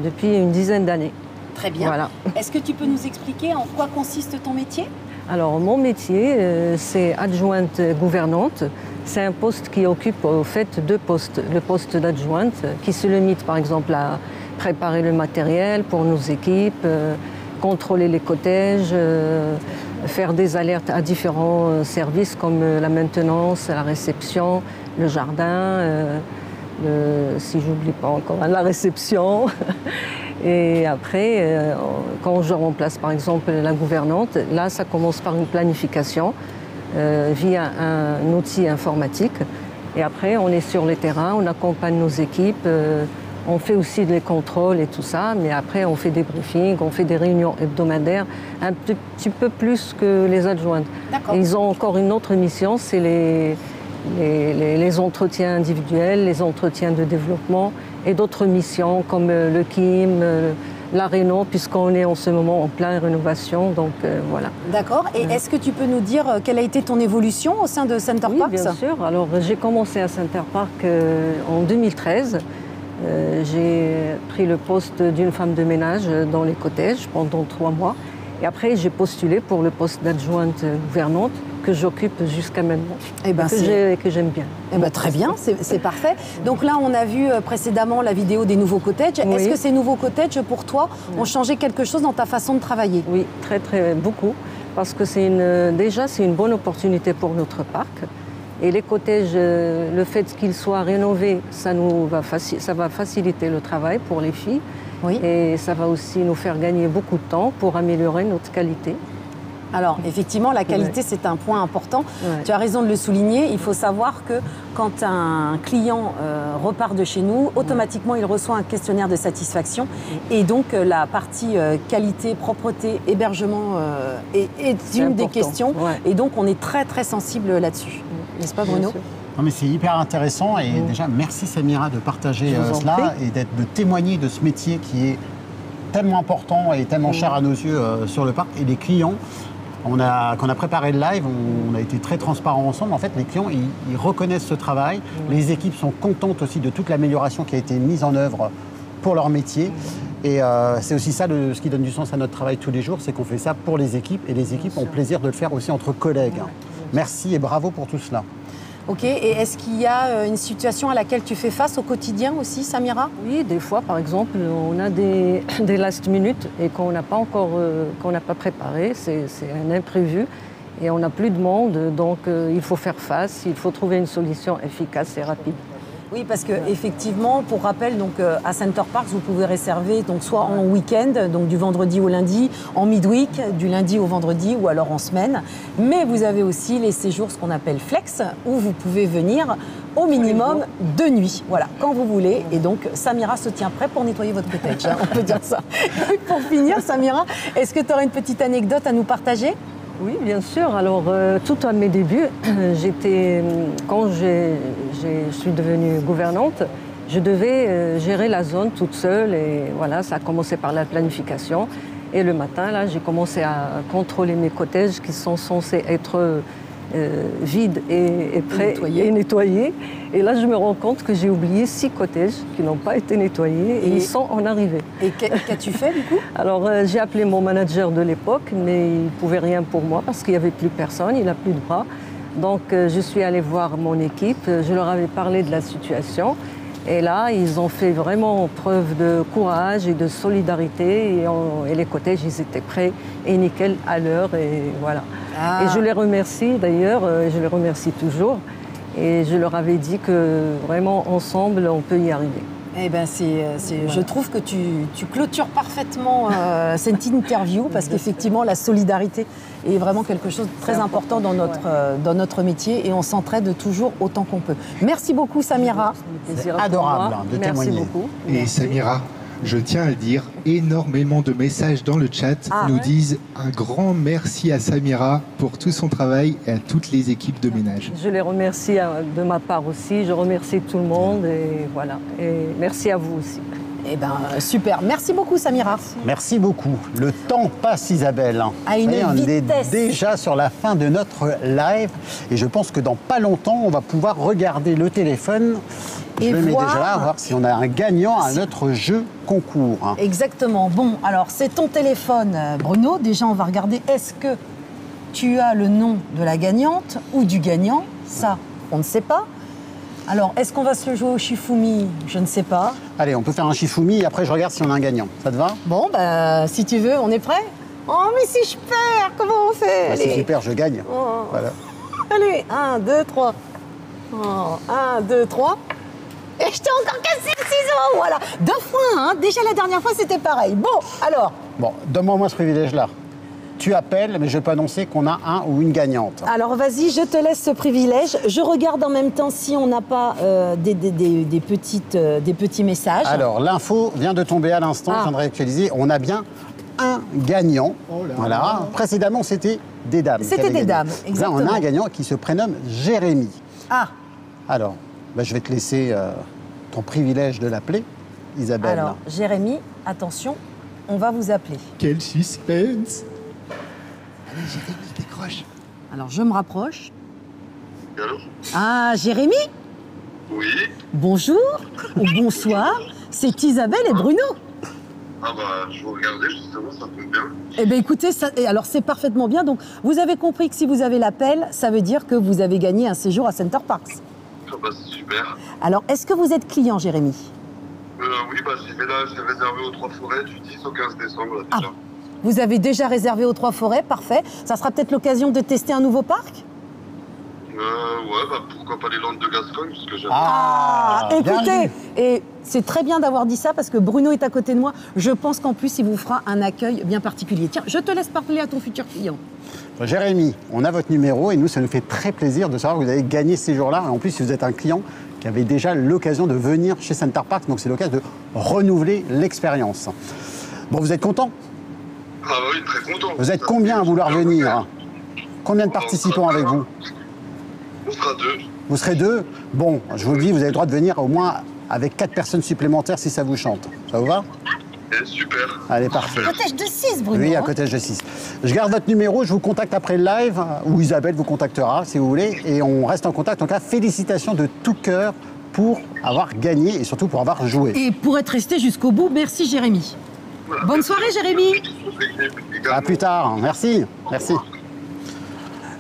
depuis une dizaine d'années. Très bien. Voilà. Est-ce que tu peux nous expliquer en quoi consiste ton métier? Alors mon métier, c'est adjointe gouvernante. C'est un poste qui occupe au fait deux postes. Le poste d'adjointe qui se limite par exemple à préparer le matériel pour nos équipes, contrôler les cotèges, faire des alertes à différents services comme la maintenance, la réception, le jardin, si j'oublie pas encore, la réception. Et après, quand je remplace par exemple la gouvernante, là ça commence par une planification via un outil informatique. Et après, on est sur les terrains, on accompagne nos équipes, on fait aussi des contrôles et tout ça, mais après on fait des briefings, on fait des réunions hebdomadaires, un petit peu plus que les adjointes. Et ils ont encore une autre mission, c'est les entretiens individuels, les entretiens de développement et d'autres missions comme le KIM, la réno, puisqu'on est en ce moment en pleine rénovation, donc voilà. D'accord, et est-ce que tu peux nous dire quelle a été ton évolution au sein de Center Parcs? Oui, bien sûr. Alors j'ai commencé à Center Parcs en 2013. J'ai pris le poste d'une femme de ménage dans les cotèges pendant 3 mois. Et après, j'ai postulé pour le poste d'adjointe gouvernante que j'occupe jusqu'à maintenant, que j'aime bien. Eh ben, très bien, c'est parfait. Donc là, on a vu précédemment la vidéo des nouveaux cottages. Oui. Est-ce que ces nouveaux cottages, pour toi, ont changé quelque chose dans ta façon de travailler? Oui, très beaucoup. Parce que déjà, c'est une bonne opportunité pour notre parc. Et les cottages, le fait qu'ils soient rénovés, ça va faciliter le travail pour les filles. Oui. Et ça va aussi nous faire gagner beaucoup de temps pour améliorer notre qualité. Alors, effectivement, la qualité, c'est un point important. Ouais. Tu as raison de le souligner. Il faut savoir que quand un client repart de chez nous, automatiquement, il reçoit un questionnaire de satisfaction. Et donc, la partie qualité, propreté, hébergement est une des questions. Ouais. Et donc, on est très sensible là-dessus. N'est-ce pas, Bruno? Non, mais c'est hyper intéressant. Et déjà, merci Samira de partager cela et de témoigner de ce métier qui est tellement important et tellement cher à nos yeux sur le parc. Et les clients, quand on a préparé le live, on a été très transparents ensemble. En fait, les clients, ils reconnaissent ce travail. Les équipes sont contentes aussi de toute l'amélioration qui a été mise en œuvre pour leur métier. Et c'est aussi ça ce qui donne du sens à notre travail tous les jours, c'est qu'on fait ça pour les équipes. Et les équipes ont plaisir de le faire aussi entre collègues. Merci et bravo pour tout cela. Ok, et est-ce qu'il y a une situation à laquelle tu fais face au quotidien aussi, Samira? Oui, des fois, par exemple, on a des last minutes et qu'on n'a pas encore, qu'on n'a pas préparé, c'est un imprévu et on n'a plus de monde, donc il faut faire face, il faut trouver une solution efficace et rapide. Oui, parce qu'effectivement, pour rappel, donc, à Center Parcs, vous pouvez réserver donc, soit en week-end, donc du vendredi au lundi, en midweek, du lundi au vendredi ou alors en semaine. Mais vous avez aussi les séjours, ce qu'on appelle flex, où vous pouvez venir au minimum 2 nuits. Voilà, quand vous voulez. Et donc, Samira se tient prêt pour nettoyer votre cottage. Hein, on peut dire ça. Et pour finir, Samira, est-ce que tu aurais une petite anecdote à nous partager? Oui, bien sûr. Alors, tout à mes débuts, quand je suis devenue gouvernante, je devais gérer la zone toute seule. Et voilà, ça a commencé par la planification. Et le matin, là, j'ai commencé à contrôler mes cottages qui sont censés être vides et prêts et nettoyés. Et là, je me rends compte que j'ai oublié 6 cottages qui n'ont pas été nettoyés et ils sont en arrivée. Et qu'as-tu fait du coup? Alors, j'ai appelé mon manager de l'époque, mais il ne pouvait rien pour moi parce qu'il n'y avait plus personne, il n'a plus de bras. Donc, je suis allée voir mon équipe, je leur avais parlé de la situation. Et là, ils ont fait vraiment preuve de courage et de solidarité. Et les cottages, ils étaient prêts et nickel à l'heure. Et voilà. Ah. Et je les remercie d'ailleurs, je les remercie toujours. Et je leur avais dit que vraiment, ensemble, on peut y arriver. Eh ben voilà. Je trouve que tu clôtures parfaitement cette interview parce qu'effectivement, la solidarité est vraiment quelque chose de très important dans notre métier et on s'entraide toujours autant qu'on peut. Merci beaucoup, Samira. C'est adorable de témoigner. Merci beaucoup. Et Samira, Je tiens à le dire, énormément de messages dans le chat nous disent un grand merci à Samira pour tout son travail et à toutes les équipes de ménage. Je les remercie de ma part aussi, je remercie tout le monde et voilà. Et merci à vous aussi. Eh ben super, merci beaucoup Samira. Merci beaucoup. Le temps passe, Isabelle. À une on est vitesse. déjà sur la fin de notre live et je pense que dans pas longtemps, on va pouvoir regarder le téléphone. Je le mets déjà là, voir si on a un gagnant à notre jeu concours. Exactement. Bon, alors c'est ton téléphone, Bruno. Déjà, on va regarder, est-ce que tu as le nom de la gagnante ou du gagnant? Ça, on ne sait pas. Alors, est-ce qu'on va se le jouer au Shifumi? Je ne sais pas. Allez, on peut faire un Shifumi et après je regarde si on a un gagnant. Ça te va? Bon, bah, si tu veux, on est prêt? Oh, mais si je perds, comment on fait? Bah, c'est super, je gagne. Oh. Voilà. Allez, 1, 2, 3. 1, 2, 3. Et je t'ai encore cassé le ciseau, voilà. 2 fois, hein. Déjà la dernière fois, c'était pareil. Bon, alors. Bon, donne-moi ce privilège-là. Tu appelles, mais je peux annoncer qu'on a un ou une gagnante. Alors vas-y, je te laisse ce privilège. Je regarde en même temps si on n'a pas des petits messages. Alors, l'info vient de tomber à l'instant, je viens de réactualiser. On a bien un gagnant. Voilà. Précédemment, c'était des dames. C'était des dames, exactement. Là, on a un gagnant qui se prénomme Jérémy. Ah. Alors, bah, je vais te laisser ton privilège de l'appeler, Isabelle. Alors, Jérémy, attention, on va vous appeler. Quel suspense! Allez, Jérémy, décroche. Alors, je me rapproche. Allô? Ah, Jérémy? Oui. Bonjour ou bonsoir, c'est Isabelle et Bruno. Ah bah, je vous regardais justement, ça tombe bien. Eh bien écoutez, alors c'est parfaitement bien. Donc, vous avez compris que si vous avez l'appel, ça veut dire que vous avez gagné un séjour à Center Parks. Ah bah, c'est super. Alors, est-ce que vous êtes client, Jérémy? Oui, bah, j'ai réservé aux 3 forêts du 10 au 15 décembre, là, déjà. Vous avez déjà réservé aux 3 forêts, parfait. Ça sera peut-être l'occasion de tester un nouveau parc? Ouais, bah, pourquoi pas les Landes de Gascogne, parce que j'aime. Écoutez, et c'est très bien d'avoir dit ça, parce que Bruno est à côté de moi. Je pense qu'en plus, il vous fera un accueil bien particulier. Tiens, je te laisse parler à ton futur client. Jérémy, on a votre numéro et nous, ça nous fait très plaisir de savoir que vous avez gagné ces jours-là. Et en plus, si vous êtes un client qui avait déjà l'occasion de venir chez Center Parcs, donc c'est l'occasion de renouveler l'expérience. Bon, vous êtes content? Ah bah oui, très content. Vous êtes combien à vouloir venir? Combien de participants avec vous? On sera 2. Vous serez 2? Bon, je vous le dis, vous avez le droit de venir au moins avec 4 personnes supplémentaires si ça vous chante. Ça vous va? Super. Allez, parfait. Cottage de 6, Bruno. Oui, à cottage de 6. Je garde votre numéro, je vous contacte après le live, ou Isabelle vous contactera si vous voulez, et on reste en contact. En tout cas, félicitations de tout cœur pour avoir gagné et surtout pour avoir joué. Et pour être resté jusqu'au bout, merci Jérémy. Voilà, Bonne soirée Jérémy. À plus tard, merci. Merci.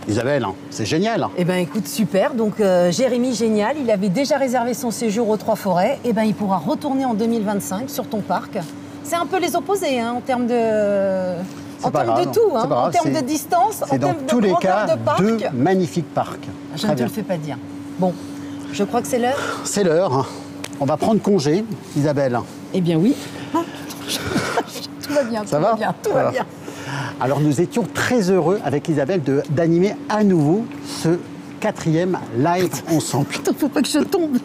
Isabelle, c'est génial. Eh bien écoute, super. Donc Jérémy, génial. Il avait déjà réservé son séjour aux 3 forêts. Eh bien il pourra retourner en 2025 sur ton parc. C'est un peu les opposés hein, en termes de... En termes de tout, hein, en termes de distance, en termes de grandeur de parc. C'est dans tous les cas 2 magnifiques parcs. Je ne te le fais pas dire. Bon, je crois que c'est l'heure. C'est l'heure. On va prendre congé, Isabelle. Eh bien oui. Tout va bien, Ça va bien, tout va bien. Alors nous étions très heureux avec Isabelle d'animer à nouveau ce 4e live ensemble. Putain, faut pas que je tombe.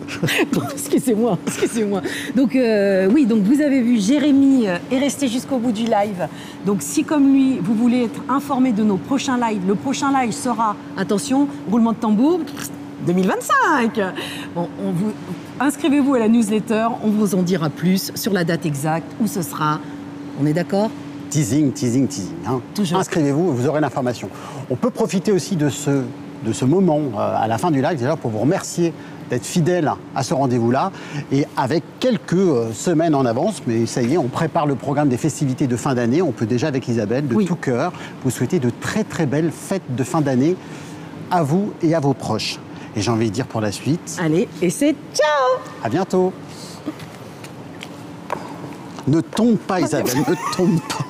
Excusez-moi. Donc oui, donc vous avez vu, Jérémy est resté jusqu'au bout du live. Donc si comme lui, vous voulez être informé de nos prochains lives, le prochain live sera, attention, roulement de tambour, 2025. Bon, inscrivez-vous à la newsletter, on vous en dira plus sur la date exacte, où ce sera. On est d'accord ? Teasing. Hein. Inscrivez-vous, vous aurez l'information. On peut profiter aussi de ce moment à la fin du live, déjà pour vous remercier d'être fidèle à ce rendez-vous-là. Et avec quelques semaines en avance, mais ça y est, on prépare le programme des festivités de fin d'année. On peut déjà, avec Isabelle, de tout cœur, vous souhaiter de très très belles fêtes de fin d'année à vous et à vos proches. Et j'ai envie de dire pour la suite... Allez, et c'est ciao! À bientôt. Ne tombe pas, Isabelle, ne tombe pas.